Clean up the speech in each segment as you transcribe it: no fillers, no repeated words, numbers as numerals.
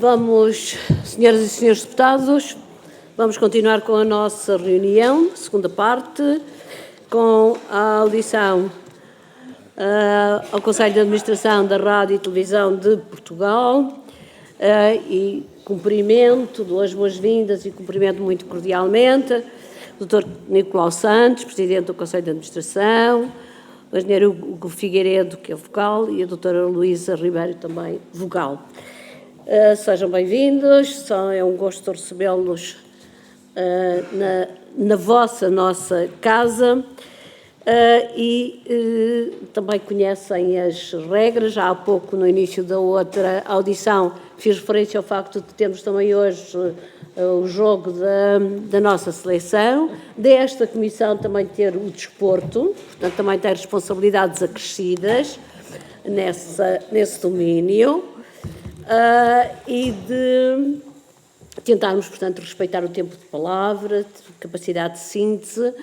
Vamos, senhoras e senhores deputados, vamos continuar com a nossa reunião, segunda parte, com a audição ao Conselho de Administração da Rádio e Televisão de Portugal e cumprimento, dou as boas-vindas e cumprimento muito cordialmente o Dr. Nicolau Santos, Presidente do Conselho de Administração, o Engenheiro Hugo Figueiredo, que é vogal, e a Doutora Luísa Ribeiro, também vogal. Sejam bem-vindos, é um gosto recebê-los na nossa casa e também conhecem as regras. Já há pouco, no início da outra audição, fiz referência ao facto de termos também hoje o jogo da nossa seleção, desta comissão também ter o desporto, portanto também ter responsabilidades acrescidas nesse domínio. E de tentarmos, portanto, respeitar o tempo de palavra, capacidade de síntese,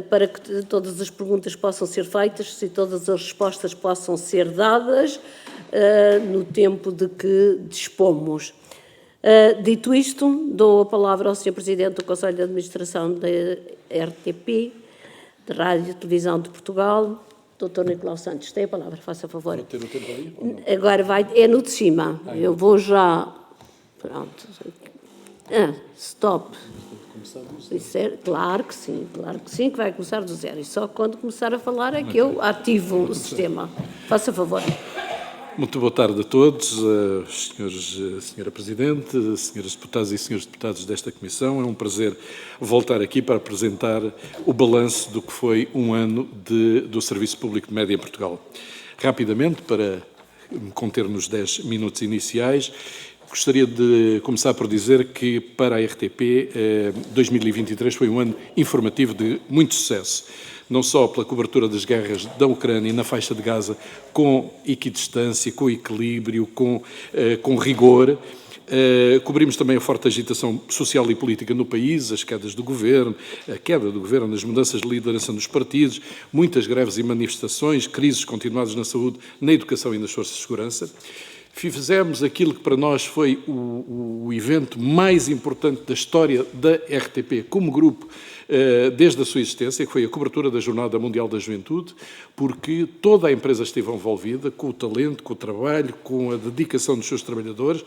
para que todas as perguntas possam ser feitas e todas as respostas possam ser dadas no tempo de que dispomos. Dito isto, dou a palavra ao Sr. Presidente do Conselho de Administração da RTP, da Rádio e Televisão de Portugal, Dr. Nicolau Santos. Tem a palavra, faça favor. Vou ter o tempo aí? Agora é no de cima. Eu vou já... Pronto. Stop. Claro que sim, que vai começar do zero. E só quando começar a falar é que eu ativo o sistema. Faça favor. Muito boa tarde a todos, Senhora Presidente, senhores deputados e senhores deputados desta Comissão. É um prazer voltar aqui para apresentar o balanço do que foi um ano do Serviço Público de Média em Portugal. Rapidamente, para me conter nos 10 minutos iniciais, gostaria de começar por dizer que para a RTP 2023 foi um ano informativo de muito sucesso. Não só pela cobertura das guerras da Ucrânia e na faixa de Gaza com equidistância, com equilíbrio, com rigor. Cobrimos também a forte agitação social e política no país, as quedas do governo, a queda do governo, as mudanças de liderança nos partidos, muitas greves e manifestações, crises continuadas na saúde, na educação e nas forças de segurança. Fizemos aquilo que para nós foi o evento mais importante da história da RTP como grupo, desde a sua existência, que foi a cobertura da Jornada Mundial da Juventude, porque toda a empresa esteve envolvida com o talento, com o trabalho, com a dedicação dos seus trabalhadores.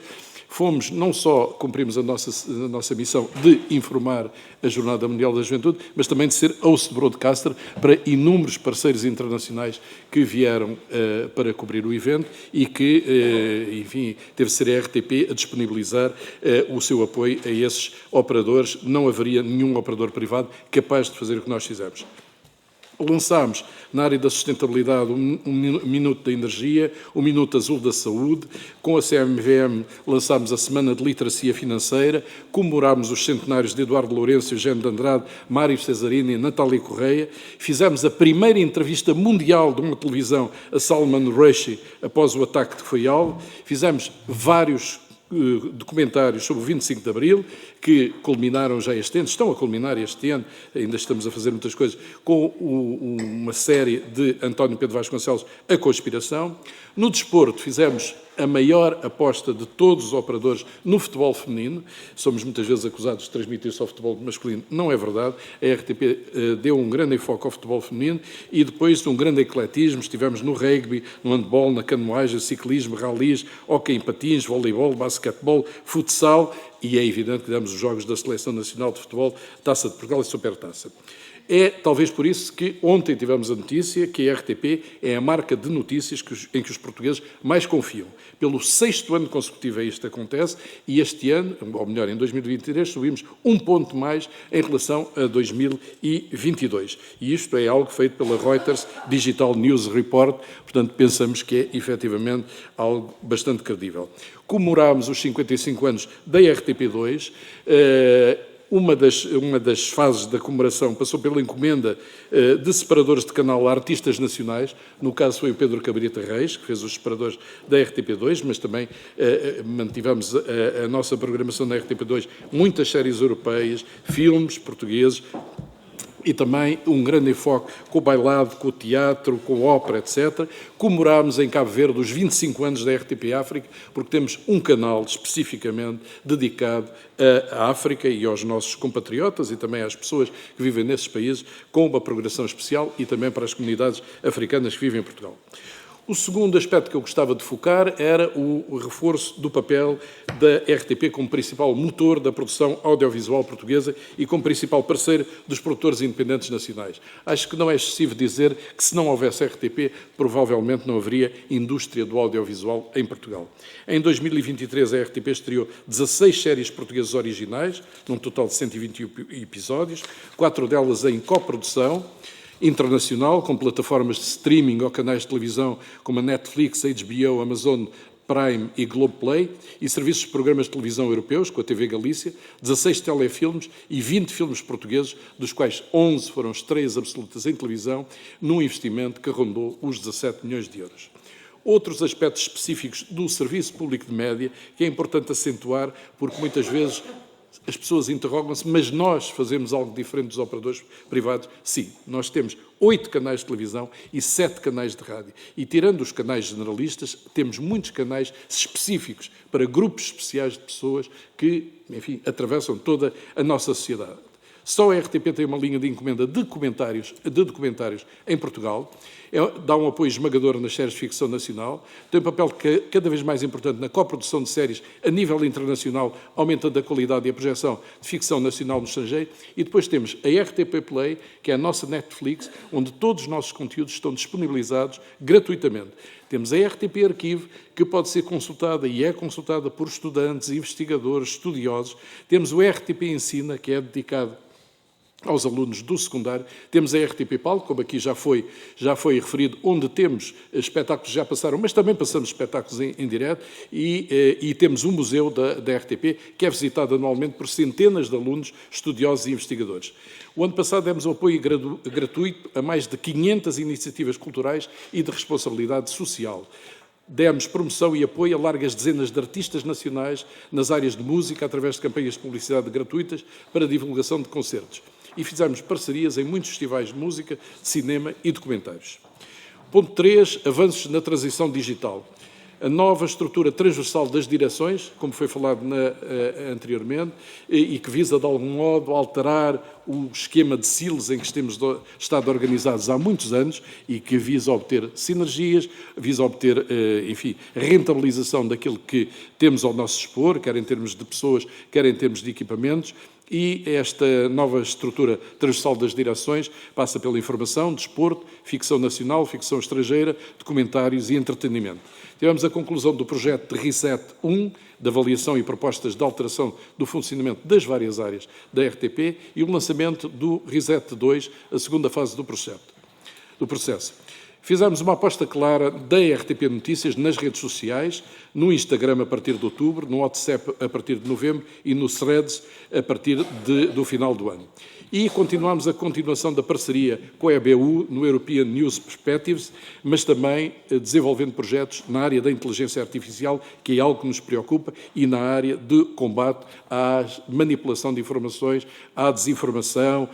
Fomos, não só cumprimos a nossa missão de informar a Jornada Mundial da Juventude, mas também de ser host broadcaster para inúmeros parceiros internacionais que vieram para cobrir o evento e que, enfim, teve de ser a RTP a disponibilizar o seu apoio a esses operadores. Não haveria nenhum operador privado capaz de fazer o que nós fizemos. Lançámos, na área da sustentabilidade, um Minuto da Energia, um Minuto Azul da Saúde. Com a CMVM lançámos a Semana de Literacia Financeira, comemorámos os centenários de Eduardo Lourenço, Eugênio de Andrade, Mário Cesarini e Natália Correia. Fizemos a primeira entrevista mundial de uma televisão a Salman Rushdie após o ataque que foi alvo. Fizemos vários documentários sobre o 25 de Abril, que culminaram já este ano, estão a culminar este ano, ainda estamos a fazer muitas coisas, com uma série de António Pedro Vasconcelos, A Conspiração. No desporto fizemos a maior aposta de todos os operadores no futebol feminino. Somos muitas vezes acusados de transmitir só futebol masculino. Não é verdade. A RTP deu um grande enfoque ao futebol feminino e depois um grande ecletismo. Estivemos no rugby, no handball, na canoagem, ciclismo, ralis, hóquei em patins, voleibol, basquetebol, futsal e é evidente que damos os jogos da Seleção Nacional de Futebol, Taça de Portugal e Supertaça. É talvez por isso que ontem tivemos a notícia que a RTP é a marca de notícias em que os portugueses mais confiam. Pelo 6º ano consecutivo isto acontece e este ano, ou melhor, em 2023, subimos um ponto mais em relação a 2022. E isto é algo feito pela Reuters Digital News Report, portanto pensamos que é efetivamente algo bastante credível. Comemorámos os 55 anos da RTP2, Uma das fases da comemoração passou pela encomenda de separadores de canal a artistas nacionais. No caso foi o Pedro Cabrita Reis, que fez os separadores da RTP2, mas também mantivemos a nossa programação na RTP2, muitas séries europeias, filmes portugueses, e também um grande enfoque com o bailado, com o teatro, com a ópera, etc. Comemorámos em Cabo Verde os 25 anos da RTP África, porque temos um canal especificamente dedicado à África e aos nossos compatriotas e também às pessoas que vivem nesses países, com uma programação especial e também para as comunidades africanas que vivem em Portugal. O segundo aspecto que eu gostava de focar era o reforço do papel da RTP como principal motor da produção audiovisual portuguesa e como principal parceiro dos produtores independentes nacionais. Acho que não é excessivo dizer que se não houvesse RTP, provavelmente não haveria indústria do audiovisual em Portugal. Em 2023, a RTP estreou 16 séries portuguesas originais, num total de 121 episódios, 4 delas em coprodução internacional, com plataformas de streaming ou canais de televisão como a Netflix, a HBO, Amazon Prime e Globoplay, e serviços de programas de televisão europeus, com a TV Galícia, 16 telefilmes e 20 filmes portugueses, dos quais 11 foram estreias absolutas em televisão, num investimento que rondou os 17 milhões de euros. Outros aspectos específicos do serviço público de média, que é importante acentuar, porque muitas vezes as pessoas interrogam-se, mas nós fazemos algo diferente dos operadores privados? Sim, nós temos 8 canais de televisão e 7 canais de rádio. E tirando os canais generalistas, temos muitos canais específicos para grupos especiais de pessoas que, enfim, atravessam toda a nossa sociedade. Só a RTP tem uma linha de encomenda de documentários em Portugal, dá um apoio esmagador nas séries de ficção nacional, tem um papel cada vez mais importante na coprodução de séries a nível internacional, aumentando a qualidade e a projeção de ficção nacional no estrangeiro, e depois temos a RTP Play, que é a nossa Netflix, onde todos os nossos conteúdos estão disponibilizados gratuitamente. Temos a RTP Arquivo, que pode ser consultada e é consultada por estudantes, investigadores, estudiosos. Temos o RTP Ensina, que é dedicado aos alunos do secundário. Temos a RTP Palco, como aqui já foi referido, onde temos espetáculos que já passaram, mas também passamos espetáculos em direto, e temos um museu da RTP, que é visitado anualmente por centenas de alunos, estudiosos e investigadores. O ano passado demos um apoio gratuito a mais de 500 iniciativas culturais e de responsabilidade social. Demos promoção e apoio a largas dezenas de artistas nacionais nas áreas de música, através de campanhas de publicidade gratuitas para divulgação de concertos. E fizemos parcerias em muitos festivais de música, de cinema e documentários. Ponto 3, avanços na transição digital. A nova estrutura transversal das direções, como foi falado anteriormente, e que visa, de algum modo, alterar o esquema de silos em que temos estado organizados há muitos anos e que visa obter sinergias, visa obter, enfim, rentabilização daquilo que temos ao nosso dispor, quer em termos de pessoas, quer em termos de equipamentos. E esta nova estrutura transversal das direções passa pela informação, desporto, ficção nacional, ficção estrangeira, documentários e entretenimento. Tivemos a conclusão do projeto de Reset 1, de avaliação e propostas de alteração do funcionamento das várias áreas da RTP, e o lançamento do Reset 2, a segunda fase do processo. Fizemos uma aposta clara da RTP Notícias nas redes sociais, no Instagram a partir de outubro, no WhatsApp a partir de novembro e no Threads a partir do final do ano. E continuamos a continuação da parceria com a EBU no European News Perspectives, mas também desenvolvendo projetos na área da inteligência artificial, que é algo que nos preocupa, e na área de combate à manipulação de informações, à desinformação,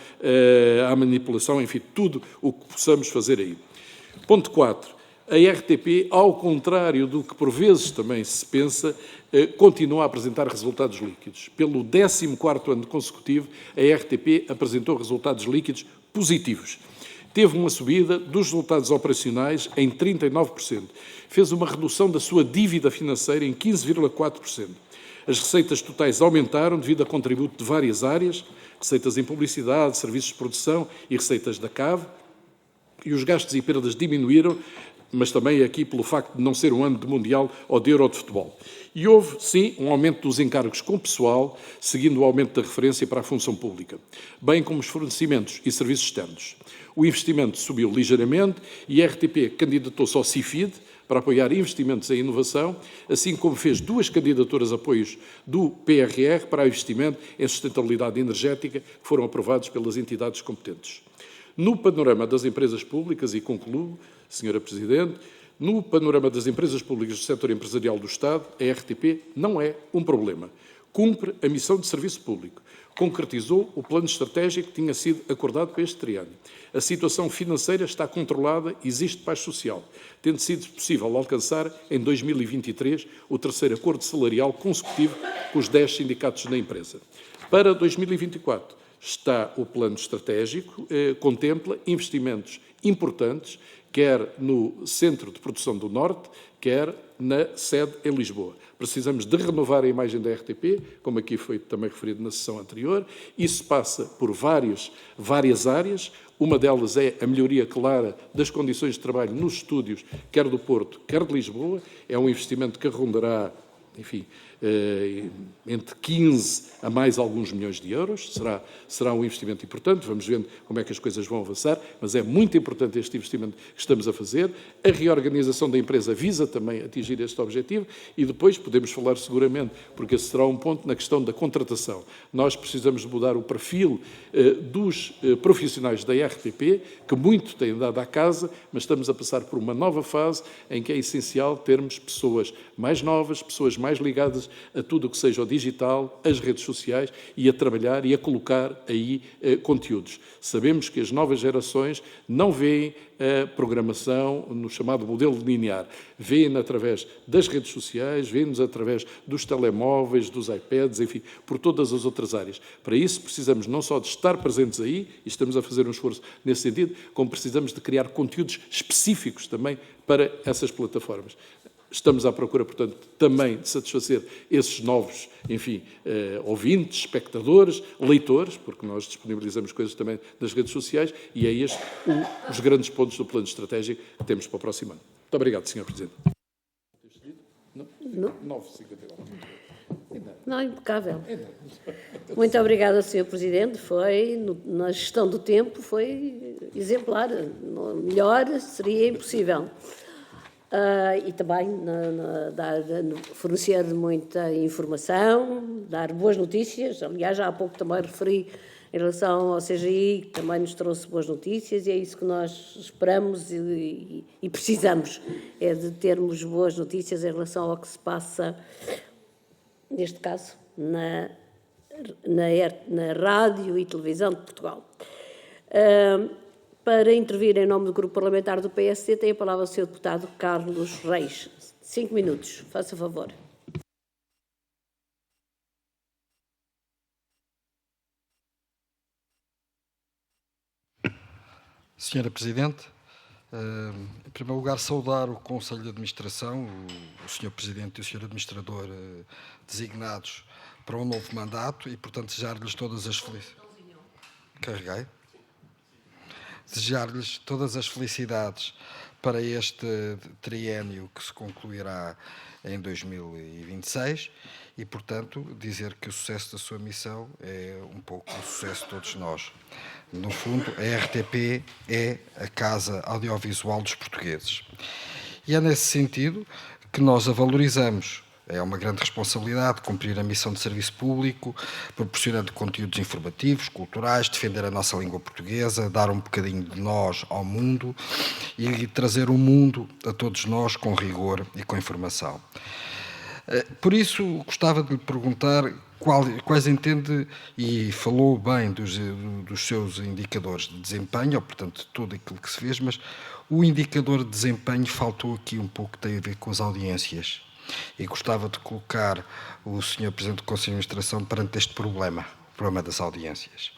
à manipulação, enfim, tudo o que possamos fazer aí. Ponto 4. A RTP, ao contrário do que por vezes também se pensa, continua a apresentar resultados líquidos. Pelo 14º ano consecutivo, a RTP apresentou resultados líquidos positivos. Teve uma subida dos resultados operacionais em 39%. Fez uma redução da sua dívida financeira em 15,4%. As receitas totais aumentaram devido a contributo de várias áreas, receitas em publicidade, serviços de produção e receitas da CAV, e os gastos e perdas diminuíram, mas também aqui pelo facto de não ser um ano de Mundial ou de Euro de futebol. E houve, sim, um aumento dos encargos com pessoal, seguindo o aumento da referência para a função pública, bem como os fornecimentos e serviços externos. O investimento subiu ligeiramente e a RTP candidatou-se ao CIFID para apoiar investimentos em inovação, assim como fez 2 candidaturas a apoios do PRR para investimento em sustentabilidade energética, que foram aprovados pelas entidades competentes. No panorama das empresas públicas, e concluo, Sra. Presidente, no panorama das empresas públicas do setor empresarial do Estado, a RTP não é um problema. Cumpre a missão de serviço público. concretizou o plano estratégico que tinha sido acordado para este triênio. A situação financeira está controlada e existe paz social, tendo sido possível alcançar, em 2023, o terceiro acordo salarial consecutivo com os 10 sindicatos da empresa. Para 2024, está o plano estratégico, contempla investimentos importantes, quer no Centro de Produção do Norte, quer na sede em Lisboa. Precisamos de renovar a imagem da RTP, como aqui foi também referido na sessão anterior. Isso passa por várias áreas. Uma delas é a melhoria clara das condições de trabalho nos estúdios, quer do Porto, quer de Lisboa. É um investimento que rondará, enfim, entre 15 a mais alguns milhões de euros. Será um investimento importante, vamos vendo como é que as coisas vão avançar, mas é muito importante este investimento que estamos a fazer. A reorganização da empresa visa também atingir este objetivo e depois podemos falar seguramente, porque esse será um ponto, na questão da contratação. Nós precisamos de mudar o perfil dos profissionais da RTP, que muito têm dado à casa, mas estamos a passar por uma nova fase em que é essencial termos pessoas mais novas, pessoas mais ligadas a tudo o que seja o digital, as redes sociais e a trabalhar e a colocar aí conteúdos. Sabemos que as novas gerações não veem a programação no chamado modelo linear. Veem-na através das redes sociais, veem-nos através dos telemóveis, dos iPads, enfim, por todas as outras áreas. Para isso precisamos não só de estar presentes aí, e estamos a fazer um esforço nesse sentido, como precisamos de criar conteúdos específicos também para essas plataformas. Estamos à procura, portanto, também de satisfazer esses novos, enfim, ouvintes, espectadores, leitores, porque nós disponibilizamos coisas também nas redes sociais, e é este os grandes pontos do plano estratégico que temos para o próximo ano. Muito obrigado, Sr. Presidente. Não. 9,59. Não, impecável. Muito obrigada, Sr. Presidente. Na gestão do tempo, foi exemplar. Melhor seria impossível. E também fornecer muita informação, dar boas notícias. Aliás, já há pouco também referi em relação ao CGI, que também nos trouxe boas notícias, e é isso que nós esperamos e precisamos, é de termos boas notícias em relação ao que se passa, neste caso, na rádio e televisão de Portugal. Para intervir em nome do Grupo Parlamentar do PSD, tem a palavra o Sr. Deputado Carlos Reis. 5 minutos, faça favor. Senhora Presidente, em primeiro lugar saudar o Conselho de Administração, o Sr. Presidente e o Sr. Administrador designados para um novo mandato e, portanto, desejar-lhes todas as felicidades. Carreguei. Desejar-lhes todas as felicidades para este triênio que se concluirá em 2026 e, portanto, dizer que o sucesso da sua missão é um pouco o sucesso de todos nós. No fundo, a RTP é a casa audiovisual dos portugueses. E é nesse sentido que nós a valorizamos. É uma grande responsabilidade cumprir a missão de serviço público, proporcionando conteúdos informativos, culturais, defender a nossa língua portuguesa, dar um bocadinho de nós ao mundo e trazer o mundo a todos nós com rigor e com informação. Por isso, gostava de lhe perguntar quais entende, e falou bem dos seus indicadores de desempenho, ou, portanto, tudo aquilo que se fez, mas o indicador de desempenho faltou aqui um pouco, tem a ver com as audiências. E gostava de colocar o Sr. Presidente do Conselho de Administração perante este problema, o problema das audiências.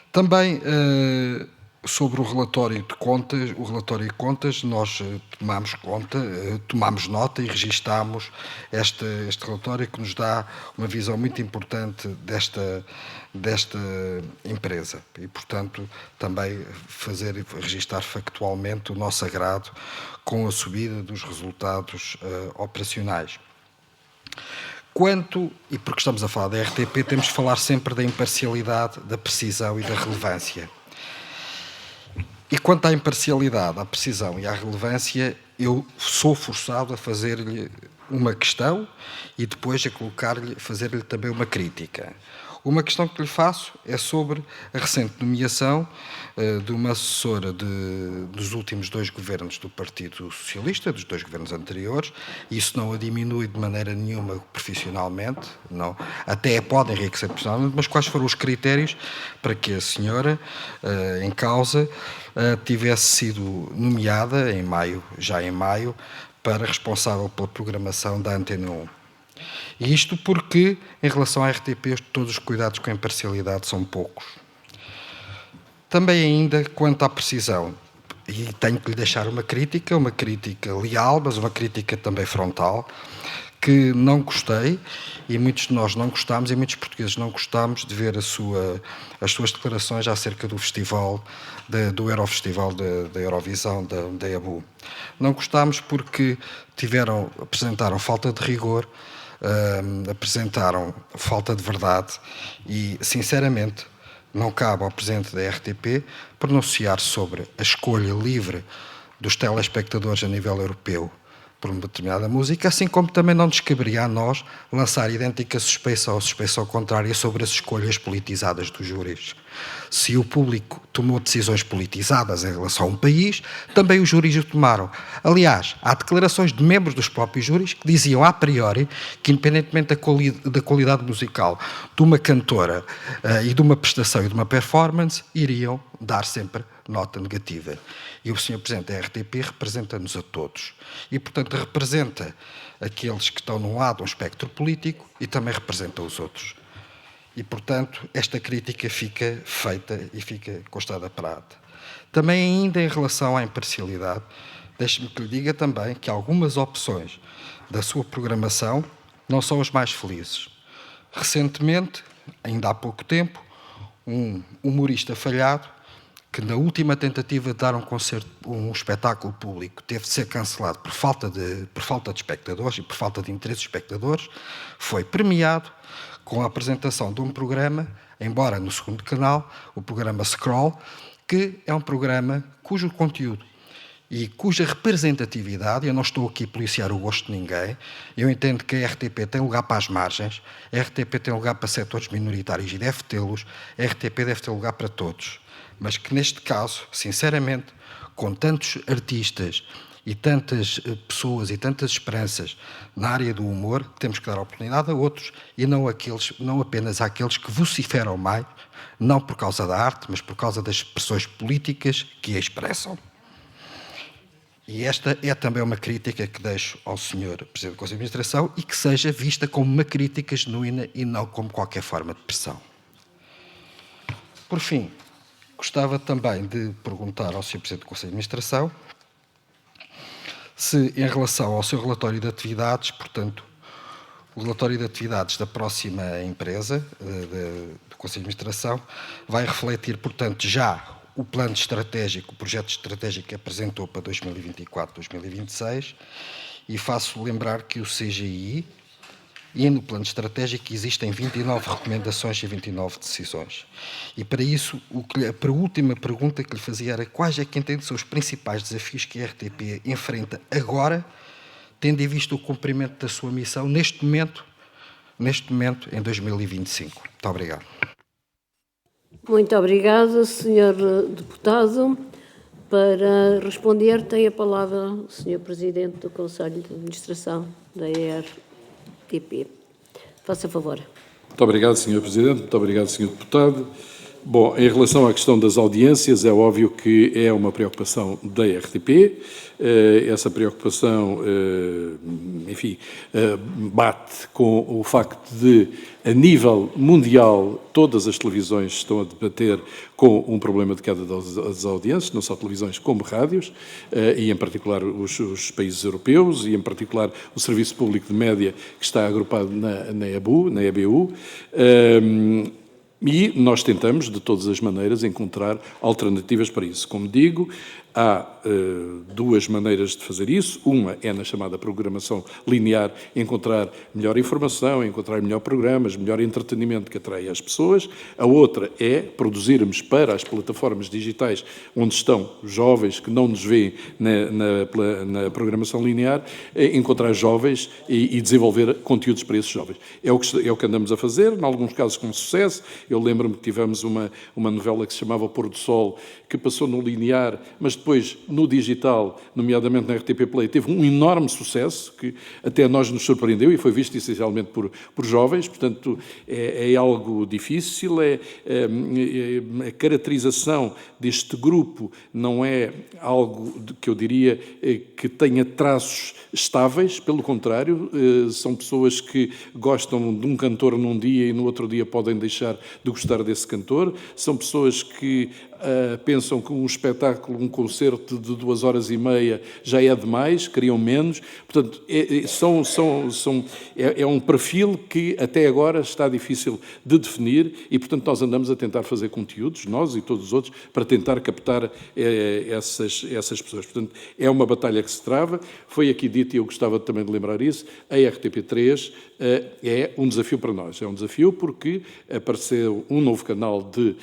Também sobre o relatório de contas, nós tomámos nota e registámos este relatório que nos dá uma visão muito importante desta empresa e, portanto, também registar factualmente o nosso agrado com a subida dos resultados operacionais. E porque estamos a falar da RTP, temos de falar sempre da imparcialidade, da precisão e da relevância. E quanto à imparcialidade, à precisão e à relevância, eu sou forçado a fazer-lhe uma questão e depois a fazer-lhe também uma crítica. Uma questão que lhe faço é sobre a recente nomeação de uma assessora dos últimos 2 governos do Partido Socialista, dos 2 governos anteriores. Isso não a diminui de maneira nenhuma profissionalmente, não. Até pode enriquecer profissionalmente, mas quais foram os critérios para que a senhora, em causa, tivesse sido nomeada já em maio, para responsável pela programação da Antena 1? E isto porque, em relação à RTP, todos os cuidados com a imparcialidade são poucos. Também ainda quanto à precisão, e tenho que lhe deixar uma crítica leal, mas uma crítica também frontal, que não gostei, e muitos de nós não gostámos, e muitos portugueses não gostámos de ver as suas declarações acerca do festival, do Eurofestival da Eurovisão, da EBU. Não gostámos porque apresentaram falta de rigor, apresentaram falta de verdade e, sinceramente, não cabe ao Presidente da RTP pronunciar sobre a escolha livre dos telespectadores a nível europeu por uma determinada música, assim como também não nos caberia a nós lançar idêntica suspeita ou suspeita contrária sobre as escolhas politizadas dos júris. Se o público tomou decisões politizadas em relação a um país, também os júris o tomaram. Aliás, há declarações de membros dos próprios júris que diziam a priori que, independentemente da qualidade musical de uma cantora e de uma prestação e de uma performance, iriam dar sempre nota negativa. E o Sr. Presidente da RTP representa-nos a todos. E, portanto, representa aqueles que estão num lado, um espectro político, e também representa os outros. E, portanto, esta crítica fica feita e fica constada para ata. Também ainda em relação à imparcialidade, deixe-me que lhe diga também que algumas opções da sua programação não são as mais felizes. Recentemente, ainda há pouco tempo, um humorista falhado, que na última tentativa de dar um espetáculo público teve de ser cancelado por falta de espectadores e por falta de interesse de espectadores, foi premiado com a apresentação de um programa, embora no segundo canal, o programa Scroll, que é um programa cujo conteúdo e cuja representatividade, eu não estou aqui a policiar o gosto de ninguém, eu entendo que a RTP tem lugar para as margens, a RTP tem lugar para setores minoritários e deve tê-los, a RTP deve ter lugar para todos. Mas que neste caso, sinceramente, com tantos artistas e tantas pessoas e tantas esperanças na área do humor, temos que dar oportunidade a outros e não apenas àqueles que vociferam mais, não por causa da arte, mas por causa das expressões políticas que a expressam. E esta é também uma crítica que deixo ao Sr. Presidente do Conselho de Administração e que seja vista como uma crítica genuína e não como qualquer forma de pressão. Por fim, gostava também de perguntar ao Sr. Presidente do Conselho de Administração se, em relação ao seu relatório de atividades, portanto, o relatório de atividades da próxima empresa, do Conselho de Administração, vai refletir, portanto, já o plano estratégico, o projeto estratégico que apresentou para 2024-2026, e faço lembrar que o CGI, e no plano estratégico existem 29 recomendações e 29 decisões. E para isso, a última pergunta que lhe fazia era quais é que entende são os principais desafios que a RTP enfrenta agora, tendo em vista o cumprimento da sua missão neste momento, em 2025. Muito obrigado. Muito obrigada, Sr. Deputado. Para responder, tem a palavra o Sr. Presidente do Conselho de Administração da RTP. Faça favor. Muito obrigado, Sr. Presidente. Muito obrigado, Sr. Deputado. Bom, em relação à questão das audiências, é óbvio que é uma preocupação da RTP. Essa preocupação, enfim, bate com o facto de, a nível mundial, todas as televisões estão a debater com um problema de queda das audiências, não só televisões como rádios, e em particular os países europeus, e em particular o Serviço Público de Média, que está agrupado na EBU. E nós tentamos, de todas as maneiras, encontrar alternativas para isso. Como digo, Há duas maneiras de fazer isso. Uma é na chamada programação linear, encontrar melhor informação, encontrar melhor programas, melhor entretenimento que atrai as pessoas. A outra é produzirmos para as plataformas digitais onde estão jovens que não nos veem na programação linear, encontrar jovens e desenvolver conteúdos para esses jovens. É o que andamos a fazer, em alguns casos com sucesso. Eu lembro-me que tivemos uma novela que se chamava O Pôr do Sol, que passou no linear, mas depois no digital, nomeadamente na RTP Play, teve um enorme sucesso, que até a nós nos surpreendeu e foi visto essencialmente por jovens. Portanto, é algo difícil, a caracterização deste grupo não é algo que eu diria que tenha traços estáveis, pelo contrário, são pessoas que gostam de um cantor num dia e no outro dia podem deixar de gostar desse cantor, são pessoas que pensam que um espetáculo, um concerto de 2h30 já é demais, queriam menos. Portanto, é um perfil que até agora está difícil de definir e, portanto, nós andamos a tentar fazer conteúdos, nós e todos os outros, para tentar captar essas pessoas. Portanto, é uma batalha que se trava. Foi aqui dito, e eu gostava também de lembrar isso, a RTP3 é um desafio para nós. É um desafio porque apareceu um novo canal de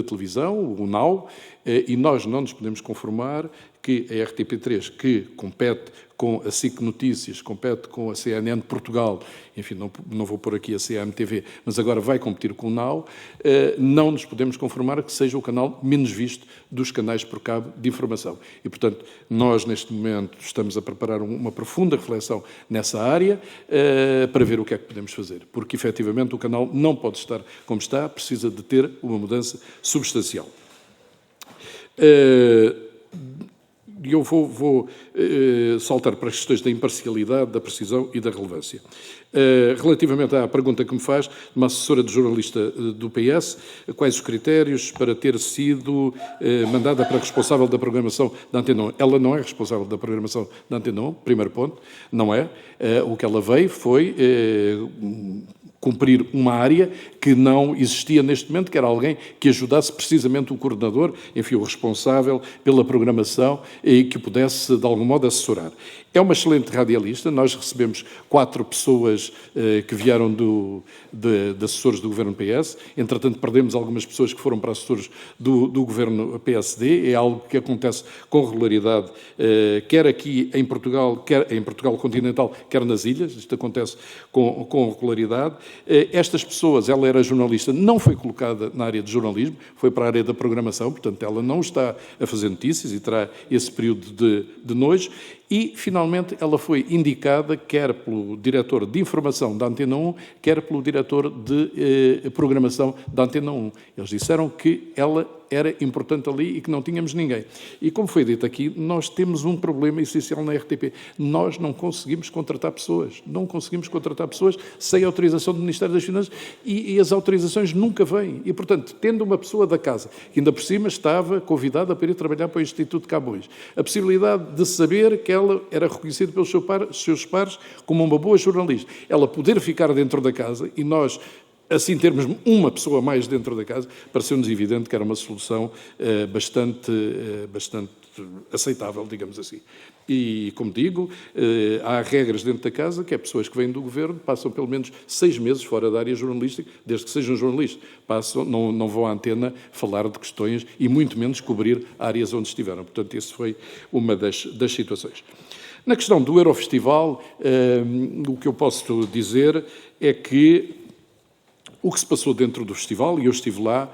televisão, o Now, e nós não nos podemos conformar que a RTP3, que compete com a SIC Notícias, compete com a CNN Portugal, enfim, não vou pôr aqui a CMTV, mas agora vai competir com o Now, não nos podemos conformar que seja o canal menos visto dos canais por cabo de informação. E, portanto, nós, neste momento, estamos a preparar uma profunda reflexão nessa área para ver o que é que podemos fazer. Porque, efetivamente, o canal não pode estar como está, precisa de ter uma mudança substancial. Eu vou saltar para as questões da imparcialidade, da precisão e da relevância. Relativamente à pergunta que me faz, uma assessora de jornalista do PS, quais os critérios para ter sido mandada para responsável da programação da Antena 1? Ela não é responsável da programação da Antena 1, primeiro ponto, não é. O que ela veio foi cumprir uma área que não existia neste momento, que era alguém que ajudasse precisamente o coordenador, enfim, o responsável pela programação e que pudesse, de algum modo, assessorar. É uma excelente radialista. Nós recebemos 4 pessoas que vieram de assessores do governo PS. Entretanto, perdemos algumas pessoas que foram para assessores do governo PSD. É algo que acontece com regularidade, quer aqui em Portugal, quer em Portugal continental, quer nas ilhas. Isto acontece com regularidade. Estas pessoas, ela era jornalista, não foi colocada na área de jornalismo, foi para a área da programação, portanto, ela não está a fazer notícias e terá esse período de nojo. E, finalmente, ela foi indicada quer pelo diretor de informação da Antena 1, quer pelo diretor de programação da Antena 1. Eles disseram que ela era importante ali e que não tínhamos ninguém. E, como foi dito aqui, nós temos um problema essencial na RTP. Nós não conseguimos contratar pessoas. Não conseguimos contratar pessoas sem autorização do Ministério das Finanças e as autorizações nunca vêm. E, portanto, tendo uma pessoa da casa, que ainda por cima estava convidada para ir trabalhar para o Instituto de Camões, a possibilidade de saber que ela era reconhecida pelos seus pares como uma boa jornalista, ela poder ficar dentro da casa e nós, assim, termos uma pessoa mais dentro da casa, pareceu-nos evidente que era uma solução bastante aceitável, digamos assim. E, como digo, há regras dentro da casa que pessoas que vêm do governo passam pelo menos 6 meses fora da área jornalística, desde que sejam jornalistas. Não vão à antena falar de questões e muito menos cobrir áreas onde estiveram. Portanto, isso foi uma das situações. Na questão do Eurofestival, o que eu posso dizer é que o que se passou dentro do festival, e eu estive lá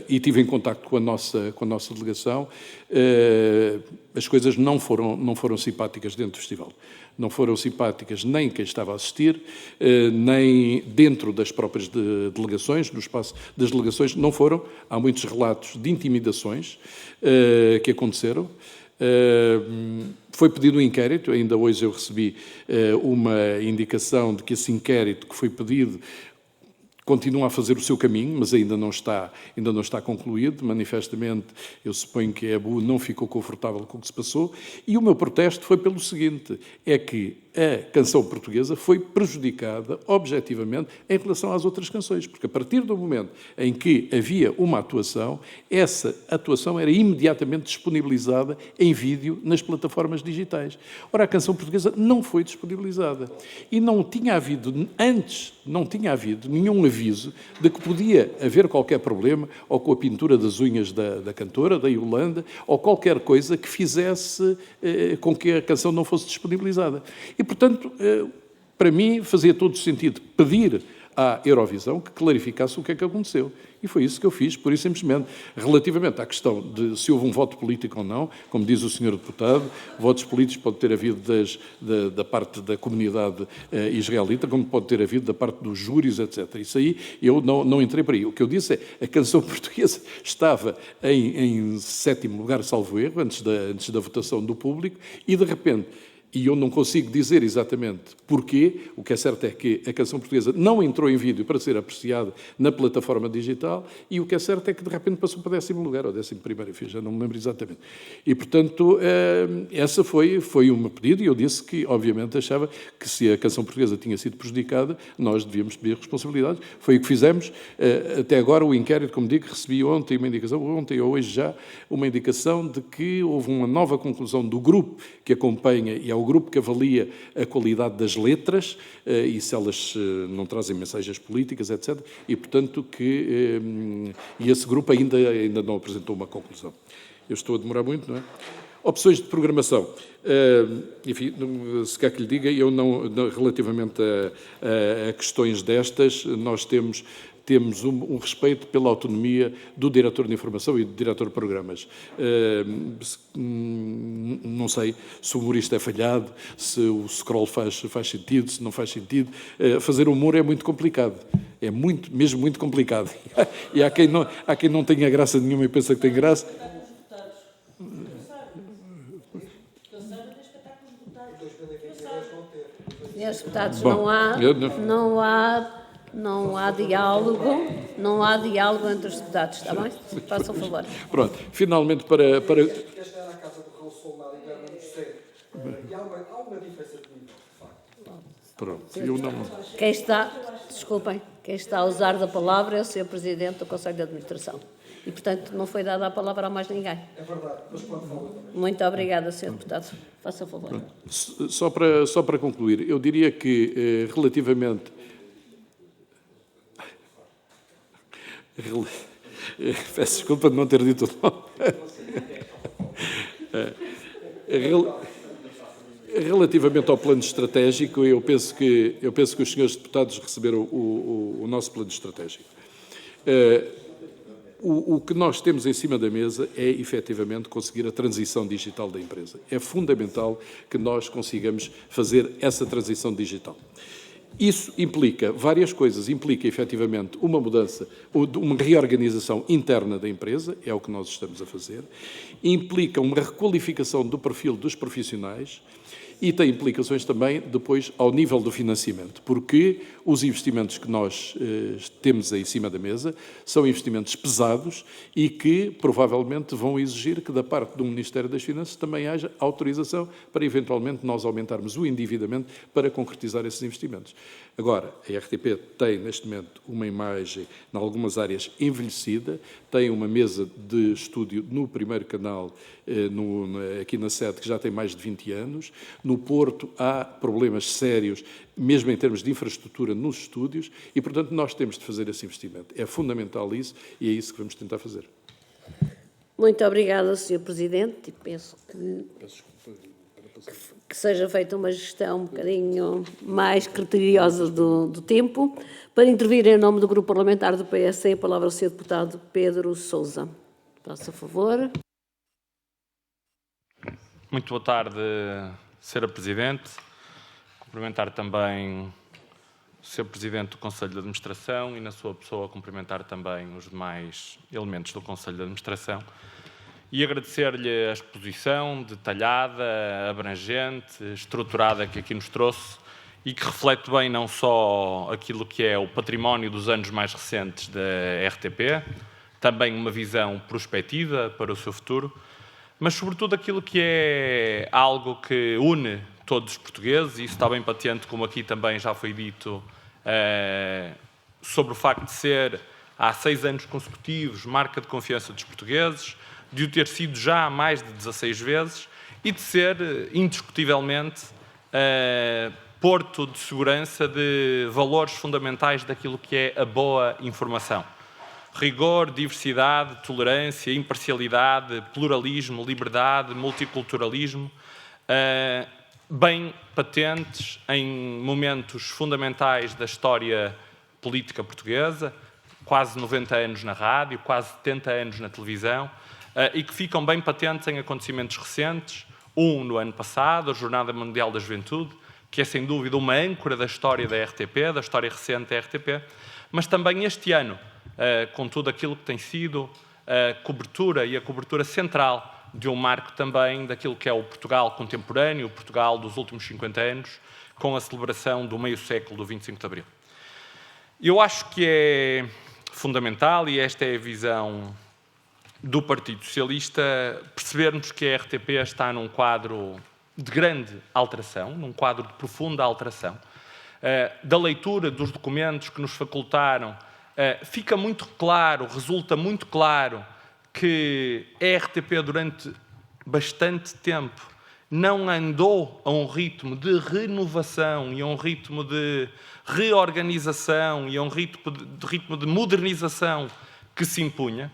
e estive em contacto com a nossa delegação, as coisas não foram simpáticas dentro do festival. Não foram simpáticas nem quem estava a assistir, nem dentro das próprias delegações, no espaço das delegações, não foram. Há muitos relatos de intimidações que aconteceram. Foi pedido um inquérito, ainda hoje eu recebi uma indicação de que esse inquérito que foi pedido continua a fazer o seu caminho, mas ainda não está concluído. Manifestamente, eu suponho que a EBU não ficou confortável com o que se passou. E o meu protesto foi pelo seguinte, é que a canção portuguesa foi prejudicada, objetivamente, em relação às outras canções, porque a partir do momento em que havia uma atuação, essa atuação era imediatamente disponibilizada em vídeo nas plataformas digitais. Ora, a canção portuguesa não foi disponibilizada e não tinha havido nenhum aviso de que podia haver qualquer problema ou com a pintura das unhas da cantora, da Yolanda, ou qualquer coisa que fizesse com que a canção não fosse disponibilizada. E, portanto, para mim, fazia todo sentido pedir à Eurovisão que clarificasse o que é que aconteceu. E foi isso que eu fiz, por isso simplesmente. Relativamente à questão de se houve um voto político ou não, como diz o Sr. Deputado, votos políticos pode ter havido da parte da comunidade israelita, como pode ter havido da parte dos júris, etc. Isso aí eu não entrei por aí. O que eu disse é a canção portuguesa estava em 7º lugar, salvo erro, antes da votação do público, e de repente... E eu não consigo dizer exatamente porquê. O que é certo é que a canção portuguesa não entrou em vídeo para ser apreciada na plataforma digital, e o que é certo é que de repente passou para 10º lugar, ou 11º, enfim, já não me lembro exatamente. E, portanto, essa foi o meu pedido, e eu disse que, obviamente, achava que se a canção portuguesa tinha sido prejudicada, nós devíamos pedir responsabilidades. Foi o que fizemos. Até agora, o inquérito, como digo, recebi ontem ou hoje já, uma indicação de que houve uma nova conclusão do grupo que acompanha, e é o grupo que avalia a qualidade das letras e se elas não trazem mensagens políticas, etc. E, portanto, e esse grupo ainda não apresentou uma conclusão. Eu estou a demorar muito, não é? Opções de programação. Enfim, se quer que lhe diga, relativamente a questões destas, nós temos um respeito pela autonomia do diretor de informação e do diretor de programas. Não sei se o humorista é falhado, se o scroll faz sentido, se não faz sentido. Fazer humor é muito complicado. É mesmo muito complicado. E há quem não tenha graça nenhuma e pensa que tem graça. Senhores deputados, Bom, não há diálogo entre os deputados, está bem? Façam o favor. Pronto, finalmente para... Quer estar na casa do Raul Solnado e Guerra nos Céus. E há uma diferença de nível, de facto. Pronto, eu não... Quem está a usar da palavra é o Sr. Presidente do Conselho de Administração. E, portanto, não foi dada a palavra a mais ninguém. É verdade, mas quando fala... Muito obrigada, Sr. Deputado. Faça o favor. Só para concluir, eu diria que relativamente... Peço desculpa de não ter dito o nome. Relativamente ao plano estratégico, eu penso que os senhores deputados receberam o nosso plano estratégico. O que nós temos em cima da mesa é, efetivamente, conseguir a transição digital da empresa. É fundamental que nós consigamos fazer essa transição digital. Isso implica várias coisas. Implica, efetivamente, uma mudança, uma reorganização interna da empresa, é o que nós estamos a fazer. Implica uma requalificação do perfil dos profissionais e tem implicações também depois ao nível do financiamento, porque os investimentos que nós temos aí em cima da mesa são investimentos pesados e que provavelmente vão exigir que da parte do Ministério das Finanças também haja autorização para eventualmente nós aumentarmos o endividamento para concretizar esses investimentos. Agora, a RTP tem neste momento uma imagem, em algumas áreas, envelhecida, tem uma mesa de estúdio no primeiro canal, aqui na sede, que já tem mais de 20 anos. No Porto há problemas sérios, mesmo em termos de infraestrutura nos estúdios, e, portanto, nós temos de fazer esse investimento. É fundamental isso e é isso que vamos tentar fazer. Muito obrigada, Sr. Presidente, e penso que seja feita uma gestão um bocadinho mais criteriosa do tempo. Para intervir em nome do Grupo Parlamentar do PS, a palavra ao Sr. Deputado Pedro Sousa. Faça favor. Muito boa tarde, Sra. Presidente. Cumprimentar também o Sr. Presidente do Conselho de Administração e, na sua pessoa, cumprimentar também os demais elementos do Conselho de Administração e agradecer-lhe a exposição detalhada, abrangente, estruturada que aqui nos trouxe e que reflete bem não só aquilo que é o património dos anos mais recentes da RTP, também uma visão prospectiva para o seu futuro, mas sobretudo aquilo que é algo que une todos os portugueses, e isso está bem patente, como aqui também já foi dito, sobre o facto de ser, há 6 anos consecutivos, marca de confiança dos portugueses, de o ter sido já mais de 16 vezes e de ser, indiscutivelmente, porto de segurança de valores fundamentais daquilo que é a boa informação. Rigor, diversidade, tolerância, imparcialidade, pluralismo, liberdade, multiculturalismo, bem patentes em momentos fundamentais da história política portuguesa, quase 90 anos na rádio, quase 70 anos na televisão, e que ficam bem patentes em acontecimentos recentes, no ano passado, a Jornada Mundial da Juventude, que é sem dúvida uma âncora da história da RTP, da história recente da RTP, mas também este ano, com tudo aquilo que tem sido a cobertura e a cobertura central de um marco também daquilo que é o Portugal contemporâneo, o Portugal dos últimos 50 anos, com a celebração do meio século do 25 de Abril. Eu acho que é fundamental, e esta é a visão do Partido Socialista, percebermos que a RTP está num quadro de grande alteração, num quadro de profunda alteração. Da leitura dos documentos que nos facultaram, fica muito claro, resulta muito claro, que a RTP durante bastante tempo não andou a um ritmo de renovação e a um ritmo de reorganização e a um ritmo de modernização que se impunha.